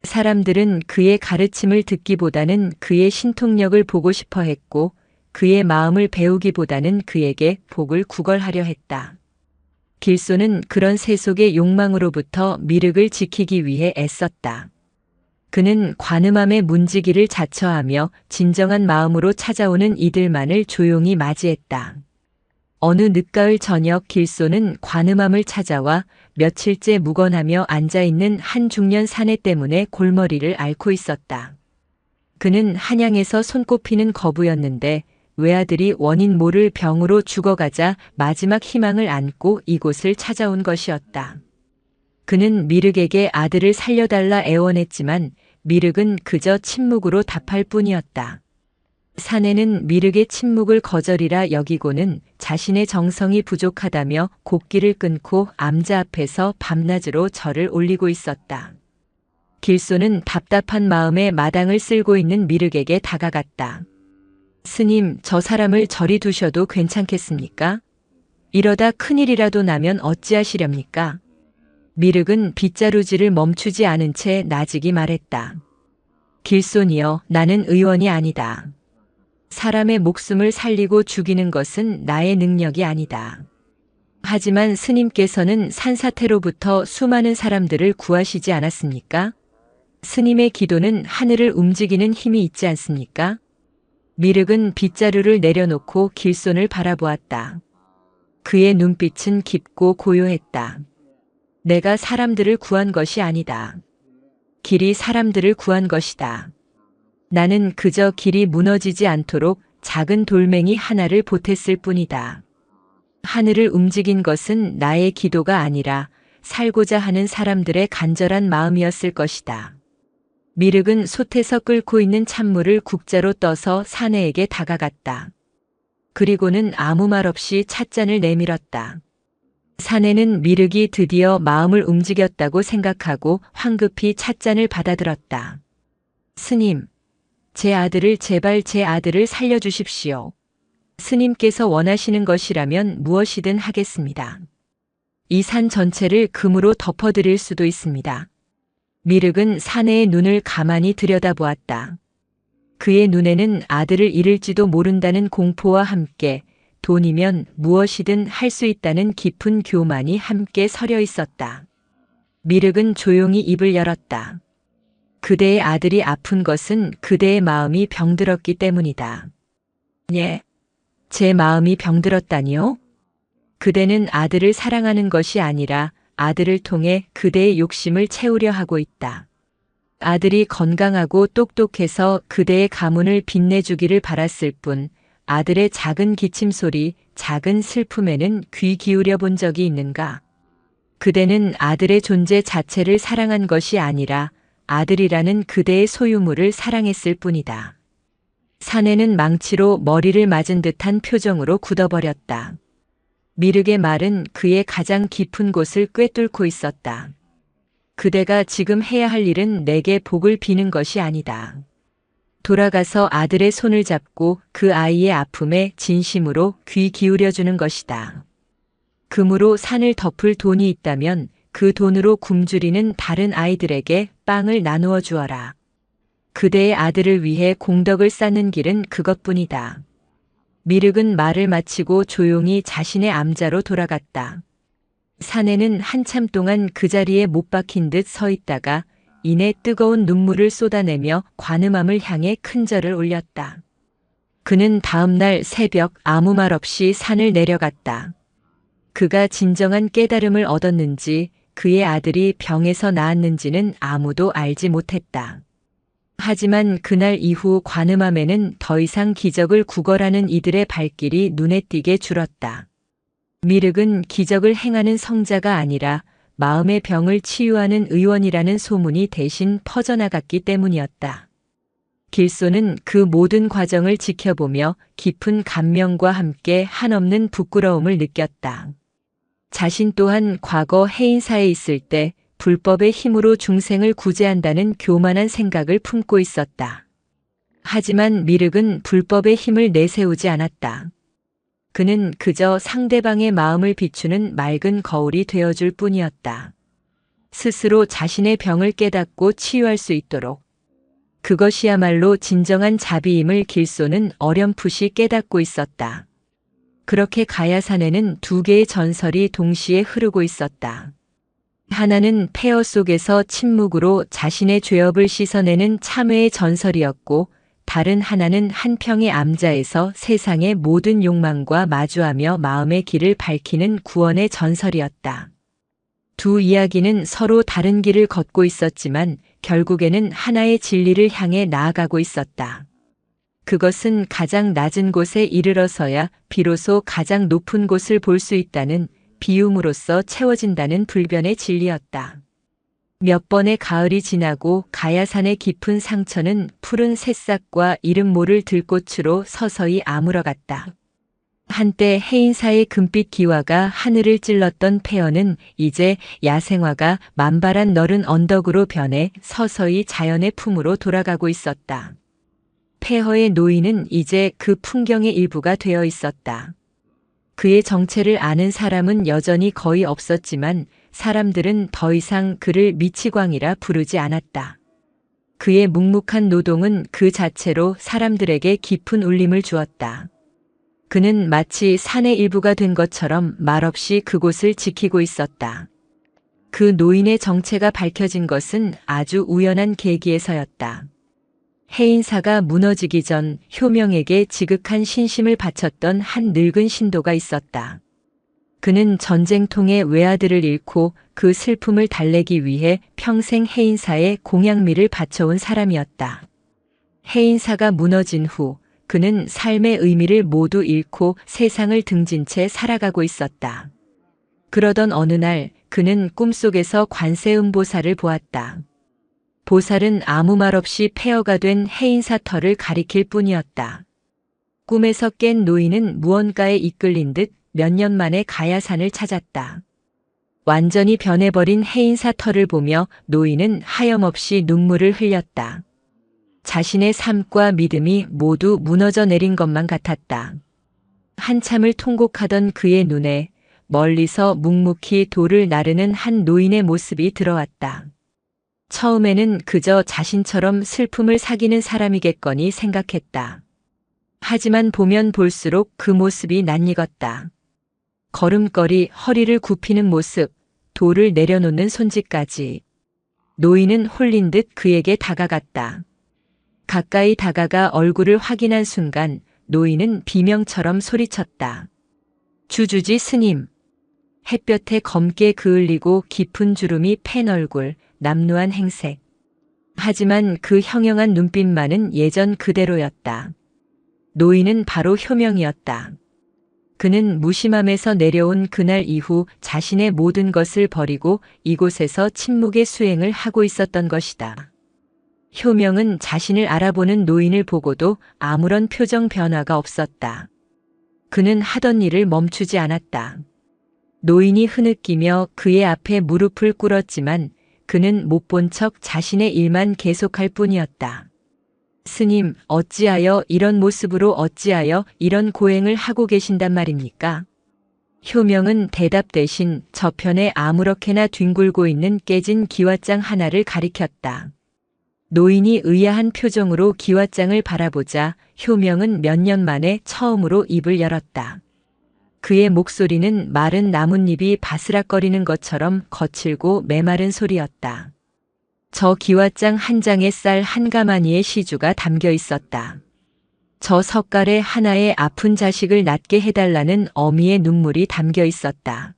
사람들은 그의 가르침을 듣기보다는 그의 신통력을 보고 싶어 했고 그의 마음을 배우기보다는 그에게 복을 구걸하려 했다. 길소는 그런 세속의 욕망으로부터 미륵을 지키기 위해 애썼다. 그는 관음함의 문지기를 자처하며 진정한 마음으로 찾아오는 이들만을 조용히 맞이했다. 어느 늦가을 저녁 길소는 관음함을 찾아와 며칠째 묵언하며 앉아있는 한 중년 사내 때문에 골머리를 앓고 있었다. 그는 한양에서 손꼽히는 거부였는데 외아들이 원인 모를 병으로 죽어가자 마지막 희망을 안고 이곳을 찾아온 것이었다. 그는 미륵에게 아들을 살려달라 애원했지만 미륵은 그저 침묵으로 답할 뿐이었다. 사내는 미륵의 침묵을 거절이라 여기고는 자신의 정성이 부족하다며 곡기를 끊고 암자 앞에서 밤낮으로 절을 올리고 있었다. 길소는 답답한 마음에 마당을 쓸고 있는 미륵에게 다가갔다. 스님, 저 사람을 저리 두셔도 괜찮겠습니까? 이러다 큰일이라도 나면 어찌하시렵니까? 미륵은 빗자루질을 멈추지 않은 채 나직이 말했다. 길손이여, 나는 의원이 아니다. 사람의 목숨을 살리고 죽이는 것은 나의 능력이 아니다. 하지만 스님께서는 산사태로부터 수많은 사람들을 구하시지 않았습니까? 스님의 기도는 하늘을 움직이는 힘이 있지 않습니까? 미륵은 빗자루를 내려놓고 길손을 바라보았다. 그의 눈빛은 깊고 고요했다. 내가 사람들을 구한 것이 아니다. 길이 사람들을 구한 것이다. 나는 그저 길이 무너지지 않도록 작은 돌멩이 하나를 보탰을 뿐이다. 하늘을 움직인 것은 나의 기도가 아니라 살고자 하는 사람들의 간절한 마음이었을 것이다. 미륵은 솥에서 끓고 있는 찬물을 국자로 떠서 사내에게 다가갔다. 그리고는 아무 말 없이 찻잔을 내밀었다. 사내는 미륵이 드디어 마음을 움직였다고 생각하고 황급히 찻잔을 받아들었다. 스님, 제발 제 아들을 살려주십시오. 스님께서 원하시는 것이라면 무엇이든 하겠습니다. 이 산 전체를 금으로 덮어드릴 수도 있습니다. 미륵은 사내의 눈을 가만히 들여다보았다. 그의 눈에는 아들을 잃을지도 모른다는 공포와 함께 돈이면 무엇이든 할 수 있다는 깊은 교만이 함께 서려 있었다. 미륵은 조용히 입을 열었다. 그대의 아들이 아픈 것은 그대의 마음이 병들었기 때문이다. 예, 제 마음이 병들었다니요? 그대는 아들을 사랑하는 것이 아니라 아들을 통해 그대의 욕심을 채우려 하고 있다. 아들이 건강하고 똑똑해서 그대의 가문을 빛내주기를 바랐을 뿐 아들의 작은 기침 소리, 작은 슬픔에는 귀 기울여 본 적이 있는가? 그대는 아들의 존재 자체를 사랑한 것이 아니라 아들이라는 그대의 소유물을 사랑했을 뿐이다. 사내는 망치로 머리를 맞은 듯한 표정으로 굳어버렸다. 미륵의 말은 그의 가장 깊은 곳을 꿰뚫고 있었다. 그대가 지금 해야 할 일은 내게 복을 비는 것이 아니다. 돌아가서 아들의 손을 잡고 그 아이의 아픔에 진심으로 귀 기울여주는 것이다. 금으로 산을 덮을 돈이 있다면 그 돈으로 굶주리는 다른 아이들에게 빵을 나누어 주어라. 그대의 아들을 위해 공덕을 쌓는 길은 그것뿐이다. 미륵은 말을 마치고 조용히 자신의 암자로 돌아갔다. 사내는 한참 동안 그 자리에 못 박힌 듯 서 있다가 이내 뜨거운 눈물을 쏟아내며 관음함을 향해 큰 절을 올렸다. 그는 다음 날 새벽 아무 말 없이 산을 내려갔다. 그가 진정한 깨달음을 얻었는지 그의 아들이 병에서 나았는지는 아무도 알지 못했다. 하지만 그날 이후 관음함에는 더 이상 기적을 구걸하는 이들의 발길이 눈에 띄게 줄었다. 미륵은 기적을 행하는 성자가 아니라 마음의 병을 치유하는 의원이라는 소문이 대신 퍼져나갔기 때문이었다. 길소는 그 모든 과정을 지켜보며 깊은 감명과 함께 한없는 부끄러움을 느꼈다. 자신 또한 과거 해인사에 있을 때 불법의 힘으로 중생을 구제한다는 교만한 생각을 품고 있었다. 하지만 미륵은 불법의 힘을 내세우지 않았다. 그는 그저 상대방의 마음을 비추는 맑은 거울이 되어줄 뿐이었다. 스스로 자신의 병을 깨닫고 치유할 수 있도록. 그것이야말로 진정한 자비임을 길소는 어렴풋이 깨닫고 있었다. 그렇게 가야산에는 두 개의 전설이 동시에 흐르고 있었다. 하나는 폐허 속에서 침묵으로 자신의 죄업을 씻어내는 참회의 전설이었고, 다른 하나는 한 평의 암자에서 세상의 모든 욕망과 마주하며 마음의 길을 밝히는 구원의 전설이었다. 두 이야기는 서로 다른 길을 걷고 있었지만 결국에는 하나의 진리를 향해 나아가고 있었다. 그것은 가장 낮은 곳에 이르러서야 비로소 가장 높은 곳을 볼 수 있다는 비움으로써 채워진다는 불변의 진리였다. 몇 번의 가을이 지나고 가야산의 깊은 상처는 푸른 새싹과 이름 모를 들꽃으로 서서히 아물어갔다. 한때 해인사의 금빛 기와가 하늘을 찔렀던 폐허는 이제 야생화가 만발한 너른 언덕으로 변해 서서히 자연의 품으로 돌아가고 있었다. 폐허의 노인은 이제 그 풍경의 일부가 되어 있었다. 그의 정체를 아는 사람은 여전히 거의 없었지만 사람들은 더 이상 그를 미치광이라 부르지 않았다. 그의 묵묵한 노동은 그 자체로 사람들에게 깊은 울림을 주었다. 그는 마치 산의 일부가 된 것처럼 말없이 그곳을 지키고 있었다. 그 노인의 정체가 밝혀진 것은 아주 우연한 계기에서였다. 해인사가 무너지기 전 효명에게 지극한 신심을 바쳤던 한 늙은 신도가 있었다. 그는 전쟁통에 외아들을 잃고 그 슬픔을 달래기 위해 평생 해인사에 공양미를 바쳐온 사람이었다. 해인사가 무너진 후 그는 삶의 의미를 모두 잃고 세상을 등진 채 살아가고 있었다. 그러던 어느 날 그는 꿈속에서 관세음보살을 보았다. 보살은 아무 말 없이 폐허가 된 해인사 털을 가리킬 뿐이었다. 꿈에서 깬 노인은 무언가에 이끌린 듯 몇 년 만에 가야산을 찾았다. 완전히 변해버린 해인사 털을 보며 노인은 하염없이 눈물을 흘렸다. 자신의 삶과 믿음이 모두 무너져 내린 것만 같았다. 한참을 통곡하던 그의 눈에 멀리서 묵묵히 돌을 나르는 한 노인의 모습이 들어왔다. 처음에는 그저 자신처럼 슬픔을 사귀는 사람이겠거니 생각했다. 하지만 보면 볼수록 그 모습이 낯익었다. 걸음걸이, 허리를 굽히는 모습, 돌을 내려놓는 손짓까지. 노인은 홀린 듯 그에게 다가갔다. 가까이 다가가 얼굴을 확인한 순간 노인은 비명처럼 소리쳤다. 주주지 스님. 햇볕에 검게 그을리고 깊은 주름이 팬 얼굴, 남루한 행색. 하지만 그 형형한 눈빛만은 예전 그대로였다. 노인은 바로 효명이었다. 그는 무심함에서 내려온 그날 이후 자신의 모든 것을 버리고 이곳에서 침묵의 수행을 하고 있었던 것이다. 효명은 자신을 알아보는 노인을 보고도 아무런 표정 변화가 없었다. 그는 하던 일을 멈추지 않았다. 노인이 흐느끼며 그의 앞에 무릎을 꿇었지만 그는 못 본 척 자신의 일만 계속할 뿐이었다. 스님, 어찌하여 이런 모습으로 어찌하여 이런 고행을 하고 계신단 말입니까? 효명은 대답 대신 저편에 아무렇게나 뒹굴고 있는 깨진 기왓장 하나를 가리켰다. 노인이 의아한 표정으로 기왓장을 바라보자 효명은 몇 년 만에 처음으로 입을 열었다. 그의 목소리는 마른 나뭇잎이 바스락거리는 것처럼 거칠고 메마른 소리였다. 저 기왓장 한 장에 쌀 한 가마니의 시주가 담겨 있었다. 저 석갈에 하나의 아픈 자식을 낫게 해달라는 어미의 눈물이 담겨 있었다.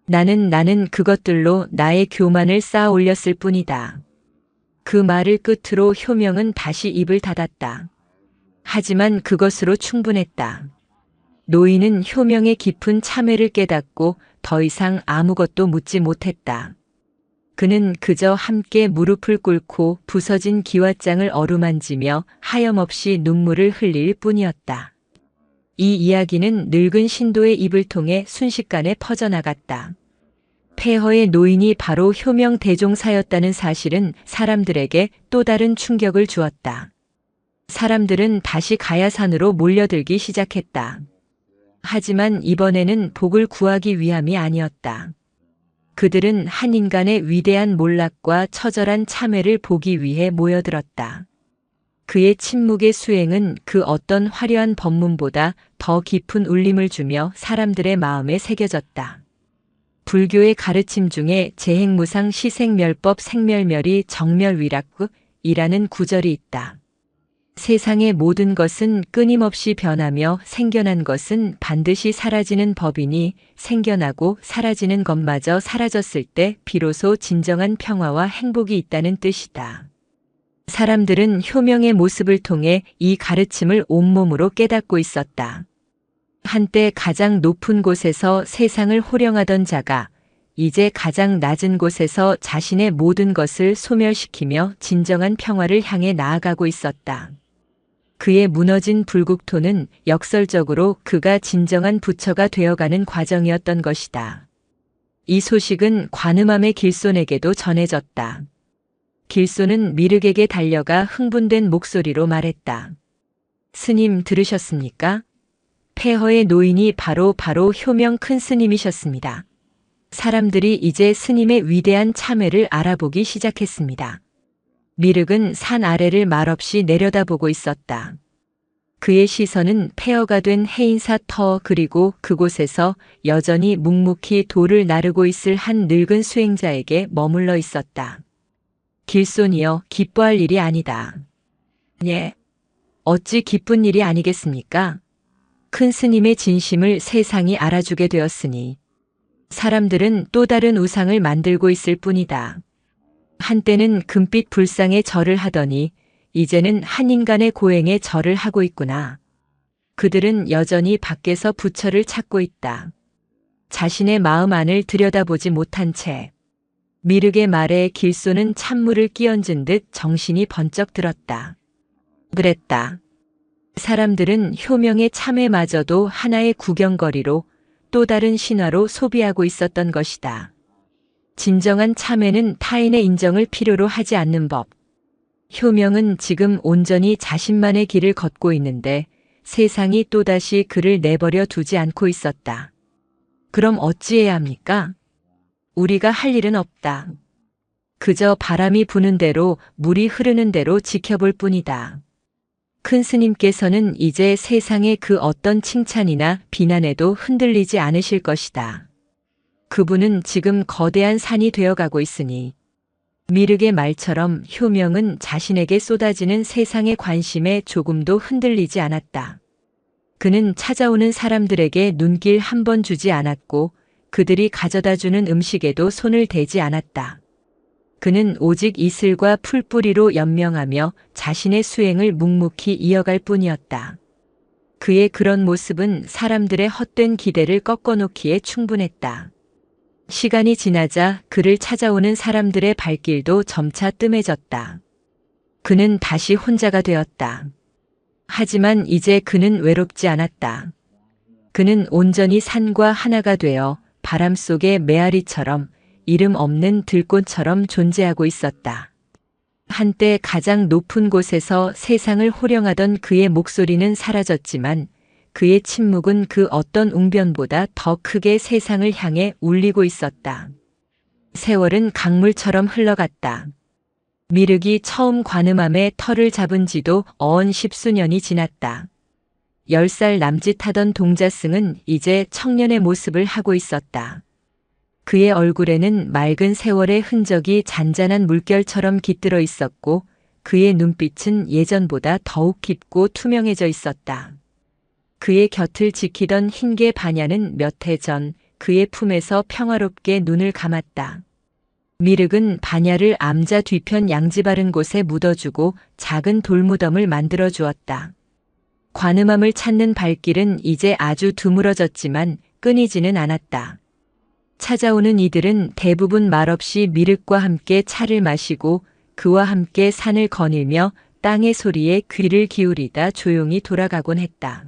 나는 그것들로 나의 교만을 쌓아 올렸을 뿐이다. 그 말을 끝으로 효명은 다시 입을 닫았다. 하지만 그것으로 충분했다. 노인은 효명의 깊은 참회를 깨닫고 더 이상 아무것도 묻지 못했다. 그는 그저 함께 무릎을 꿇고 부서진 기왓장을 어루만지며 하염없이 눈물을 흘릴 뿐이었다. 이 이야기는 늙은 신도의 입을 통해 순식간에 퍼져나갔다. 폐허의 노인이 바로 효명 대종사였다는 사실은 사람들에게 또 다른 충격을 주었다. 사람들은 다시 가야산으로 몰려들기 시작했다. 하지만 이번에는 복을 구하기 위함이 아니었다. 그들은 한 인간의 위대한 몰락과 처절한 참회를 보기 위해 모여들었다. 그의 침묵의 수행은 그 어떤 화려한 법문보다 더 깊은 울림을 주며 사람들의 마음에 새겨졌다. 불교의 가르침 중에 재행무상 시생멸법 생멸멸이 정멸위락이라는 구절이 있다. 세상의 모든 것은 끊임없이 변하며 생겨난 것은 반드시 사라지는 법이니 생겨나고 사라지는 것마저 사라졌을 때 비로소 진정한 평화와 행복이 있다는 뜻이다. 사람들은 효명의 모습을 통해 이 가르침을 온몸으로 깨닫고 있었다. 한때 가장 높은 곳에서 세상을 호령하던 자가 이제 가장 낮은 곳에서 자신의 모든 것을 소멸시키며 진정한 평화를 향해 나아가고 있었다. 그의 무너진 불국토는 역설적으로 그가 진정한 부처가 되어가는 과정이었던 것이다. 이 소식은 관음암의 길손에게도 전해졌다. 길손은 미륵에게 달려가 흥분된 목소리로 말했다. 스님 들으셨습니까? 폐허의 노인이 바로 효명 큰 스님이셨습니다. 사람들이 이제 스님의 위대한 참회를 알아보기 시작했습니다. 미륵은 산 아래를 말없이 내려다보고 있었다. 그의 시선은 폐허가 된 해인사 터 그리고 그곳에서 여전히 묵묵히 돌을 나르고 있을 한 늙은 수행자에게 머물러 있었다. 길손이여, 기뻐할 일이 아니다. 예. 어찌 기쁜 일이 아니겠습니까? 큰 스님의 진심을 세상이 알아주게 되었으니 사람들은 또 다른 우상을 만들고 있을 뿐이다. 한때는 금빛 불상에 절을 하더니 이제는 한 인간의 고행에 절을 하고 있구나. 그들은 여전히 밖에서 부처를 찾고 있다. 자신의 마음 안을 들여다보지 못한 채 미륵의 말에 길손은 찬물을 끼얹은 듯 정신이 번쩍 들었다. 그랬다. 사람들은 효명의 참회마저도 하나의 구경거리로 또 다른 신화로 소비하고 있었던 것이다. 진정한 참회는 타인의 인정을 필요로 하지 않는 법. 효명은 지금 온전히 자신만의 길을 걷고 있는데 세상이 또다시 그를 내버려 두지 않고 있었다. 그럼 어찌해야 합니까? 우리가 할 일은 없다. 그저 바람이 부는 대로 물이 흐르는 대로 지켜볼 뿐이다. 큰 스님께서는 이제 세상의 그 어떤 칭찬이나 비난에도 흔들리지 않으실 것이다. 그분은 지금 거대한 산이 되어가고 있으니 미륵의 말처럼 효명은 자신에게 쏟아지는 세상의 관심에 조금도 흔들리지 않았다. 그는 찾아오는 사람들에게 눈길 한 번 주지 않았고 그들이 가져다주는 음식에도 손을 대지 않았다. 그는 오직 이슬과 풀뿌리로 연명하며 자신의 수행을 묵묵히 이어갈 뿐이었다. 그의 그런 모습은 사람들의 헛된 기대를 꺾어놓기에 충분했다. 시간이 지나자 그를 찾아오는 사람들의 발길도 점차 뜸해졌다. 그는 다시 혼자가 되었다. 하지만 이제 그는 외롭지 않았다. 그는 온전히 산과 하나가 되어 바람 속의 메아리처럼 이름 없는 들꽃처럼 존재하고 있었다. 한때 가장 높은 곳에서 세상을 호령하던 그의 목소리는 사라졌지만 그의 침묵은 그 어떤 웅변보다 더 크게 세상을 향해 울리고 있었다. 세월은 강물처럼 흘러갔다. 미륵이 처음 관음함에 털을 잡은 지도 어언 10수년이 지났다. 10살 남짓하던 동자승은 이제 청년의 모습을 하고 있었다. 그의 얼굴에는 맑은 세월의 흔적이 잔잔한 물결처럼 깃들어 있었고 그의 눈빛은 예전보다 더욱 깊고 투명해져 있었다. 그의 곁을 지키던 흰개 반야는 몇 해 전 그의 품에서 평화롭게 눈을 감았다. 미륵은 반야를 암자 뒤편 양지 바른 곳에 묻어주고 작은 돌무덤을 만들어 주었다. 관음함을 찾는 발길은 이제 아주 드물어졌지만 끊이지는 않았다. 찾아오는 이들은 대부분 말없이 미륵과 함께 차를 마시고 그와 함께 산을 거닐며 땅의 소리에 귀를 기울이다 조용히 돌아가곤 했다.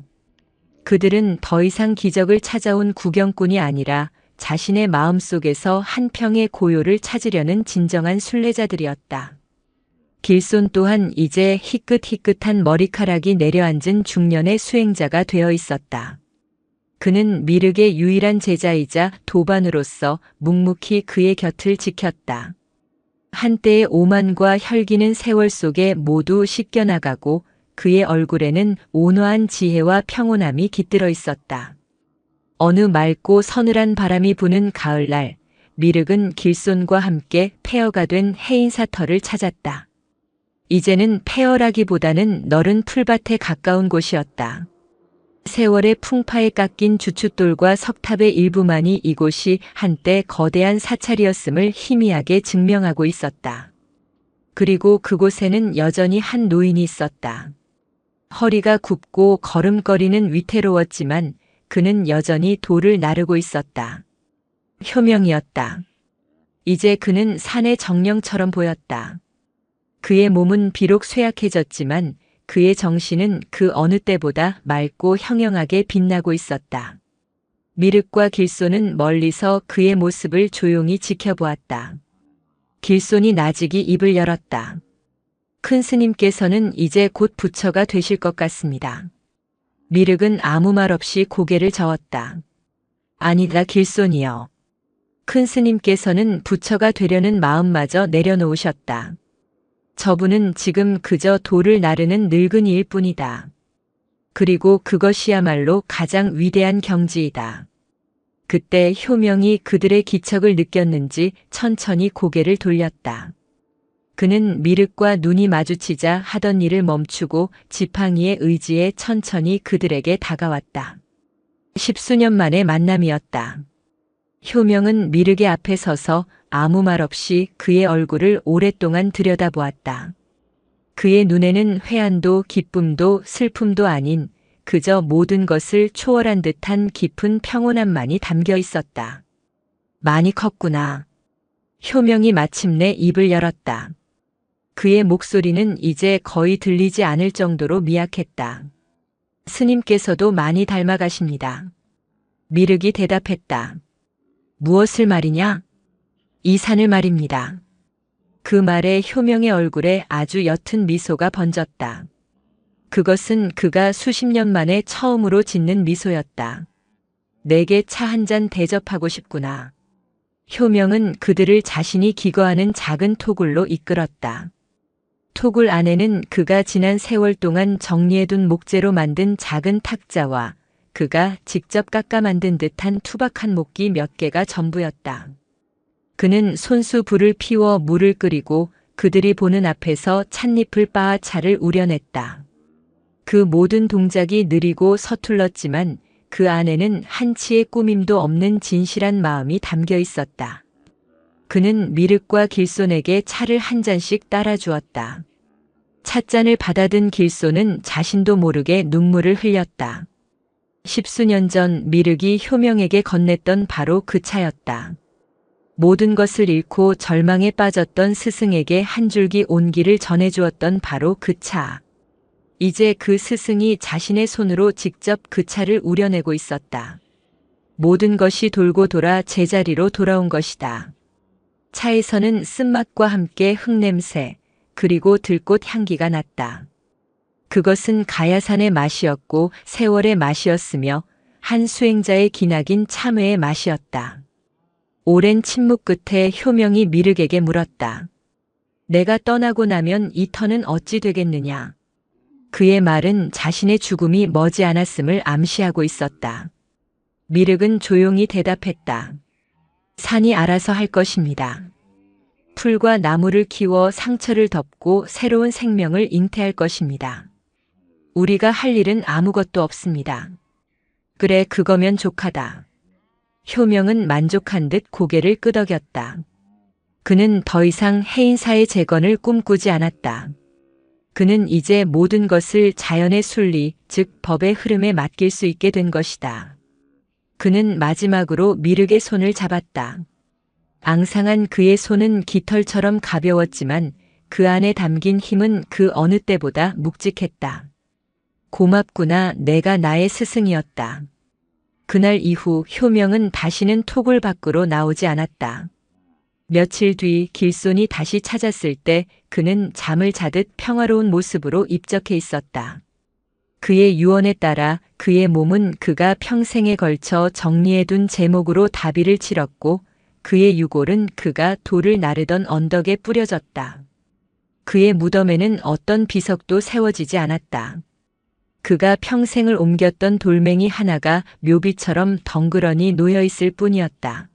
그들은 더 이상 기적을 찾아온 구경꾼이 아니라 자신의 마음속에서 한 평의 고요를 찾으려는 진정한 순례자들이었다. 길손 또한 이제 희끗희끗한 머리카락이 내려앉은 중년의 수행자가 되어 있었다. 그는 미륵의 유일한 제자이자 도반으로서 묵묵히 그의 곁을 지켰다. 한때의 오만과 혈기는 세월 속에 모두 씻겨나가고 그의 얼굴에는 온화한 지혜와 평온함이 깃들어 있었다. 어느 맑고 서늘한 바람이 부는 가을날, 미륵은 길손과 함께 폐허가 된 해인사터를 찾았다. 이제는 폐허라기보다는 너른 풀밭에 가까운 곳이었다. 세월의 풍파에 깎인 주춧돌과 석탑의 일부만이 이곳이 한때 거대한 사찰이었음을 희미하게 증명하고 있었다. 그리고 그곳에는 여전히 한 노인이 있었다. 허리가 굽고 걸음걸이는 위태로웠지만 그는 여전히 돌을 나르고 있었다. 효명이었다. 이제 그는 산의 정령처럼 보였다. 그의 몸은 비록 쇠약해졌지만 그의 정신은 그 어느 때보다 맑고 형형하게 빛나고 있었다. 미륵과 길손은 멀리서 그의 모습을 조용히 지켜보았다. 길손이 나직이 입을 열었다. 큰 스님께서는 이제 곧 부처가 되실 것 같습니다. 미륵은 아무 말 없이 고개를 저었다. 아니다 길손이여. 큰 스님께서는 부처가 되려는 마음마저 내려놓으셨다. 저분은 지금 그저 돌을 나르는 늙은이일 뿐이다. 그리고 그것이야말로 가장 위대한 경지이다. 그때 효명이 그들의 기척을 느꼈는지 천천히 고개를 돌렸다. 그는 미륵과 눈이 마주치자 하던 일을 멈추고 지팡이의 의지에 천천히 그들에게 다가왔다. 10수년 만의 만남이었다. 효명은 미륵의 앞에 서서 아무 말 없이 그의 얼굴을 오랫동안 들여다보았다. 그의 눈에는 회한도 기쁨도 슬픔도 아닌 그저 모든 것을 초월한 듯한 깊은 평온함만이 담겨 있었다. 많이 컸구나. 효명이 마침내 입을 열었다. 그의 목소리는 이제 거의 들리지 않을 정도로 미약했다. 스님께서도 많이 닮아가십니다. 미륵이 대답했다. 무엇을 말이냐? 이 산을 말입니다. 그 말에 효명의 얼굴에 아주 옅은 미소가 번졌다. 그것은 그가 수십 년 만에 처음으로 짓는 미소였다. 내게 차 한 잔 대접하고 싶구나. 효명은 그들을 자신이 기거하는 작은 토굴로 이끌었다. 토굴 안에는 그가 지난 세월 동안 정리해둔 목재로 만든 작은 탁자와 그가 직접 깎아 만든 듯한 투박한 목기 몇 개가 전부였다. 그는 손수 불을 피워 물을 끓이고 그들이 보는 앞에서 찻잎을 빻아 차를 우려냈다. 그 모든 동작이 느리고 서툴렀지만 그 안에는 한치의 꾸밈도 없는 진실한 마음이 담겨 있었다. 그는 미륵과 길손에게 차를 한 잔씩 따라주었다. 찻잔을 받아든 길손은 자신도 모르게 눈물을 흘렸다. 10수년 전 미륵이 효명에게 건넸던 바로 그 차였다. 모든 것을 잃고 절망에 빠졌던 스승에게 한 줄기 온기를 전해주었던 바로 그 차. 이제 그 스승이 자신의 손으로 직접 그 차를 우려내고 있었다. 모든 것이 돌고 돌아 제자리로 돌아온 것이다. 차에서는 쓴맛과 함께 흙냄새, 그리고 들꽃 향기가 났다. 그것은 가야산의 맛이었고 세월의 맛이었으며 한 수행자의 기나긴 참회의 맛이었다. 오랜 침묵 끝에 효명이 미륵에게 물었다. 내가 떠나고 나면 이 터는 어찌 되겠느냐? 그의 말은 자신의 죽음이 머지않았음을 암시하고 있었다. 미륵은 조용히 대답했다. 산이 알아서 할 것입니다. 풀과 나무를 키워 상처를 덮고 새로운 생명을 잉태할 것입니다. 우리가 할 일은 아무것도 없습니다. 그래, 그거면 족하다. 효명은 만족한 듯 고개를 끄덕였다. 그는 더 이상 해인사의 재건을 꿈꾸지 않았다. 그는 이제 모든 것을 자연의 순리, 즉 법의 흐름에 맡길 수 있게 된 것이다. 그는 마지막으로 미륵의 손을 잡았다. 앙상한 그의 손은 깃털처럼 가벼웠지만 그 안에 담긴 힘은 그 어느 때보다 묵직했다. 고맙구나, 내가 나의 스승이었다. 그날 이후 효명은 다시는 토굴 밖으로 나오지 않았다. 며칠 뒤 길손이 다시 찾았을 때 그는 잠을 자듯 평화로운 모습으로 입적해 있었다. 그의 유언에 따라 그의 몸은 그가 평생에 걸쳐 정리해둔 제목으로 다비를 치렀고 그의 유골은 그가 돌을 나르던 언덕에 뿌려졌다. 그의 무덤에는 어떤 비석도 세워지지 않았다. 그가 평생을 옮겼던 돌멩이 하나가 묘비처럼 덩그러니 놓여있을 뿐이었다.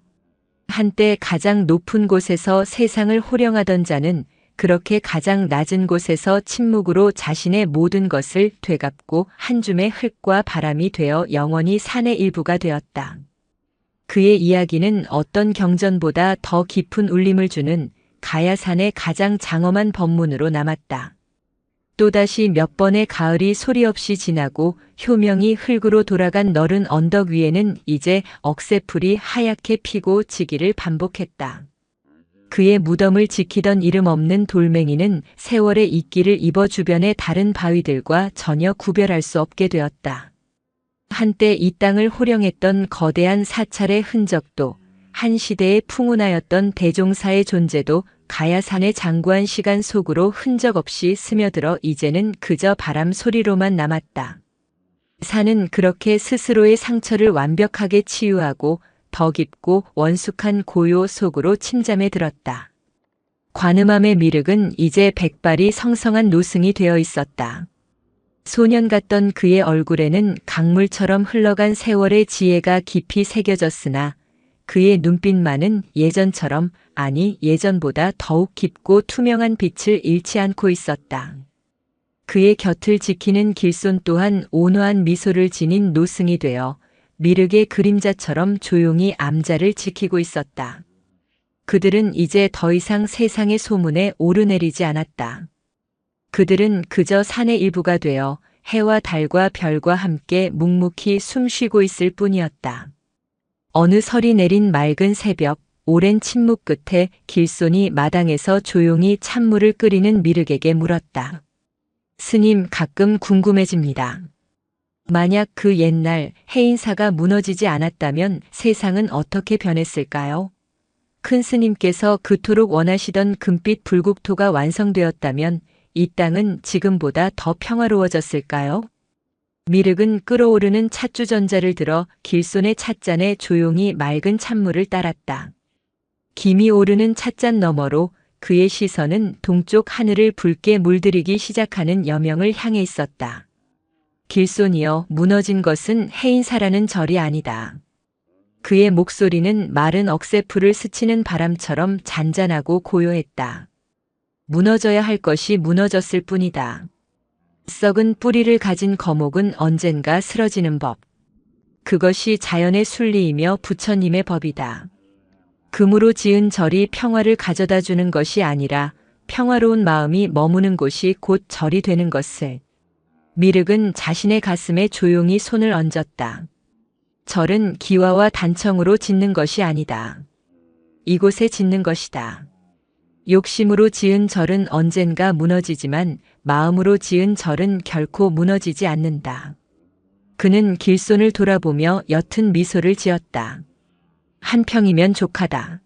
한때 가장 높은 곳에서 세상을 호령하던 자는 그렇게 가장 낮은 곳에서 침묵으로 자신의 모든 것을 되갚고 한 줌의 흙과 바람이 되어 영원히 산의 일부가 되었다. 그의 이야기는 어떤 경전보다 더 깊은 울림을 주는 가야산의 가장 장엄한 법문으로 남았다. 또다시 몇 번의 가을이 소리 없이 지나고 효명이 흙으로 돌아간 너른 언덕 위에는 이제 억새풀이 하얗게 피고 지기를 반복했다. 그의 무덤을 지키던 이름 없는 돌멩이는 세월의 이끼를 입어 주변의 다른 바위들과 전혀 구별할 수 없게 되었다. 한때 이 땅을 호령했던 거대한 사찰의 흔적도 한 시대의 풍운하였던 대종사의 존재도 가야산의 장구한 시간 속으로 흔적 없이 스며들어 이제는 그저 바람 소리로만 남았다. 산은 그렇게 스스로의 상처를 완벽하게 치유하고 더 깊고 원숙한 고요 속으로 침잠에 들었다. 관음함의 미륵은 이제 백발이 성성한 노승이 되어 있었다. 소년 같던 그의 얼굴에는 강물처럼 흘러간 세월의 지혜가 깊이 새겨졌으나 그의 눈빛만은 예전처럼, 아니 예전보다 더욱 깊고 투명한 빛을 잃지 않고 있었다. 그의 곁을 지키는 길손 또한 온화한 미소를 지닌 노승이 되어 미륵의 그림자처럼 조용히 암자를 지키고 있었다. 그들은 이제 더 이상 세상의 소문에 오르내리지 않았다. 그들은 그저 산의 일부가 되어 해와 달과 별과 함께 묵묵히 숨쉬고 있을 뿐이었다. 어느 설이 내린 맑은 새벽, 오랜 침묵 끝에 길손이 마당에서 조용히 찬물을 끓이는 미륵에게 물었다. 스님, 가끔 궁금해집니다. 만약 그 옛날 해인사가 무너지지 않았다면 세상은 어떻게 변했을까요? 큰 스님께서 그토록 원하시던 금빛 불국토가 완성되었다면 이 땅은 지금보다 더 평화로워졌을까요? 미륵은 끓어오르는 찻주전자를 들어 길손의 찻잔에 조용히 맑은 찬물을 따랐다. 김이 오르는 찻잔 너머로 그의 시선은 동쪽 하늘을 붉게 물들이기 시작하는 여명을 향해 있었다. 길손이여, 무너진 것은 해인사라는 절이 아니다. 그의 목소리는 마른 억새풀을 스치는 바람처럼 잔잔하고 고요했다. 무너져야 할 것이 무너졌을 뿐이다. 썩은 뿌리를 가진 거목은 언젠가 쓰러지는 법. 그것이 자연의 순리이며 부처님의 법이다. 금으로 지은 절이 평화를 가져다 주는 것이 아니라 평화로운 마음이 머무는 곳이 곧 절이 되는 것을. 미륵은 자신의 가슴에 조용히 손을 얹었다. 절은 기와와 단청으로 짓는 것이 아니다. 이곳에 짓는 것이다. 욕심으로 지은 절은 언젠가 무너지지만 마음으로 지은 절은 결코 무너지지 않는다. 그는 길손을 돌아보며 옅은 미소를 지었다. 한 평이면 족하다.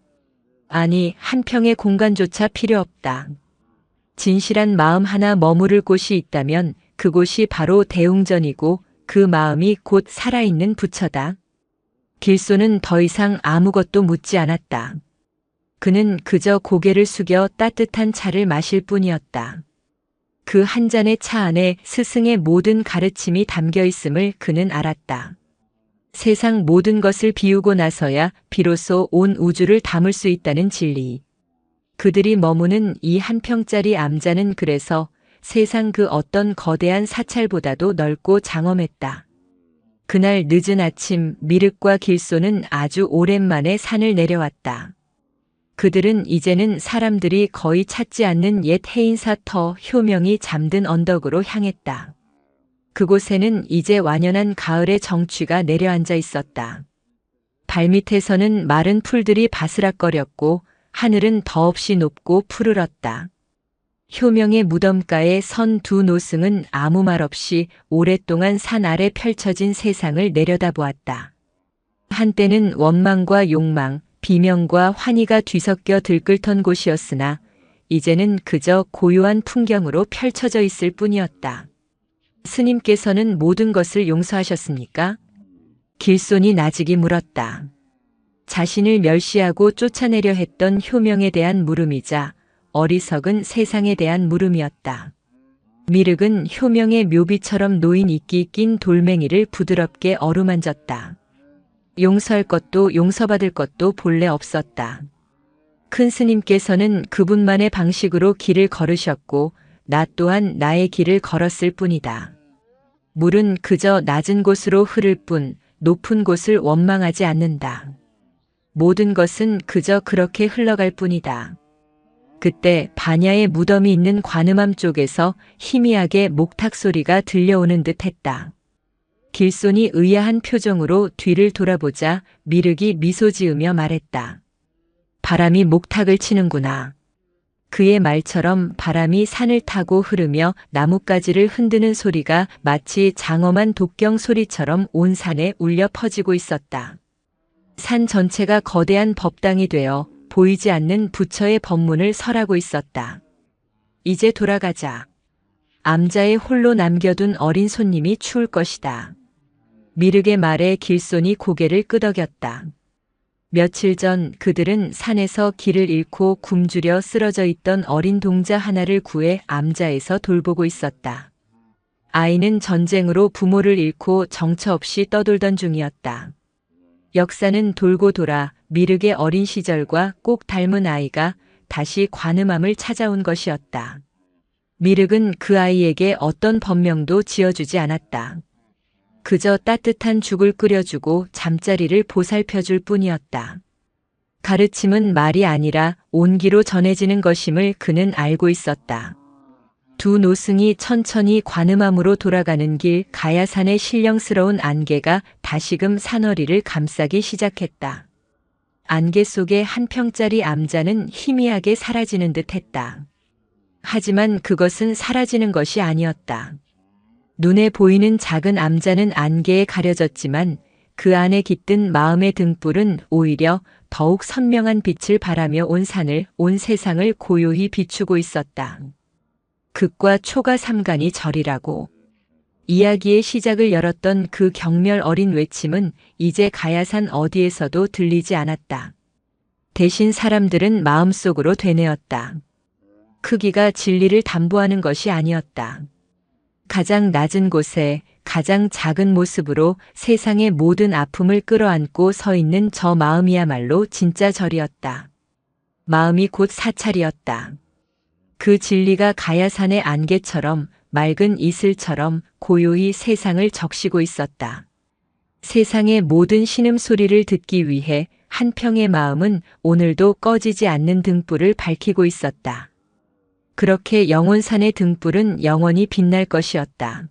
아니, 한 평의 공간조차 필요 없다. 진실한 마음 하나 머무를 곳이 있다면 그곳이 바로 대웅전이고 그 마음이 곧 살아있는 부처다. 길손은 더 이상 아무것도 묻지 않았다. 그는 그저 고개를 숙여 따뜻한 차를 마실 뿐이었다. 그 한 잔의 차 안에 스승의 모든 가르침이 담겨 있음을 그는 알았다. 세상 모든 것을 비우고 나서야 비로소 온 우주를 담을 수 있다는 진리. 그들이 머무는 이 한 평짜리 암자는 그래서 세상 그 어떤 거대한 사찰보다도 넓고 장엄했다. 그날 늦은 아침 미륵과 길손은 아주 오랜만에 산을 내려왔다. 그들은 이제는 사람들이 거의 찾지 않는 옛 해인사터 효명이 잠든 언덕으로 향했다. 그곳에는 이제 완연한 가을의 정취가 내려앉아 있었다. 발밑에서는 마른 풀들이 바스락거렸고 하늘은 더없이 높고 푸르렀다. 효명의 무덤가에 선 두 노승은 아무 말 없이 오랫동안 산 아래 펼쳐진 세상을 내려다보았다. 한때는 원망과 욕망, 비명과 환희가 뒤섞여 들끓던 곳이었으나 이제는 그저 고요한 풍경으로 펼쳐져 있을 뿐이었다. 스님께서는 모든 것을 용서하셨습니까? 길손이 나직이 물었다. 자신을 멸시하고 쫓아내려 했던 효명에 대한 물음이자 어리석은 세상에 대한 물음이었다. 미륵은 효명의 묘비처럼 놓인 이끼 낀 돌멩이를 부드럽게 어루만졌다. 용서할 것도 용서받을 것도 본래 없었다. 큰 스님께서는 그분만의 방식으로 길을 걸으셨고 나 또한 나의 길을 걸었을 뿐이다. 물은 그저 낮은 곳으로 흐를 뿐 높은 곳을 원망하지 않는다. 모든 것은 그저 그렇게 흘러갈 뿐이다. 그때 반야의 무덤이 있는 관음암 쪽에서 희미하게 목탁 소리가 들려오는 듯 했다. 길손이 의아한 표정으로 뒤를 돌아보자 미륵이 미소 지으며 말했다. 바람이 목탁을 치는구나. 그의 말처럼 바람이 산을 타고 흐르며 나뭇가지를 흔드는 소리가 마치 장엄한 독경 소리처럼 온 산에 울려 퍼지고 있었다. 산 전체가 거대한 법당이 되어 보이지 않는 부처의 법문을 설하고 있었다. 이제 돌아가자. 암자의 홀로 남겨둔 어린 손님이 추울 것이다. 미륵의 말에 길손이 고개를 끄덕였다. 며칠 전 그들은 산에서 길을 잃고 굶주려 쓰러져 있던 어린 동자 하나를 구해 암자에서 돌보고 있었다. 아이는 전쟁으로 부모를 잃고 정처 없이 떠돌던 중이었다. 역사는 돌고 돌아 미륵의 어린 시절과 꼭 닮은 아이가 다시 관음암을 찾아온 것이었다. 미륵은 그 아이에게 어떤 법명도 지어주지 않았다. 그저 따뜻한 죽을 끓여주고 잠자리를 보살펴줄 뿐이었다. 가르침은 말이 아니라 온기로 전해지는 것임을 그는 알고 있었다. 두 노승이 천천히 관음암으로 돌아가는 길 가야산의 신령스러운 안개가 다시금 산허리를 감싸기 시작했다. 안개 속의 한 평짜리 암자는 희미하게 사라지는 듯 했다. 하지만 그것은 사라지는 것이 아니었다. 눈에 보이는 작은 암자는 안개에 가려졌지만 그 안에 깃든 마음의 등불은 오히려 더욱 선명한 빛을 발하며 온 산을, 온 세상을 고요히 비추고 있었다. 극과 초가 삼간이 절이라고. 이야기의 시작을 열었던 그 경멸 어린 외침은 이제 가야산 어디에서도 들리지 않았다. 대신 사람들은 마음속으로 되뇌었다. 크기가 진리를 담보하는 것이 아니었다. 가장 낮은 곳에 가장 작은 모습으로 세상의 모든 아픔을 끌어안고 서 있는 저 마음이야말로 진짜 절이었다. 마음이 곧 사찰이었다. 그 진리가 가야산의 안개처럼 맑은 이슬처럼 고요히 세상을 적시고 있었다. 세상의 모든 신음소리를 듣기 위해 한평의 마음은 오늘도 꺼지지 않는 등불을 밝히고 있었다. 그렇게 영혼산의 등불은 영원히 빛날 것이었다.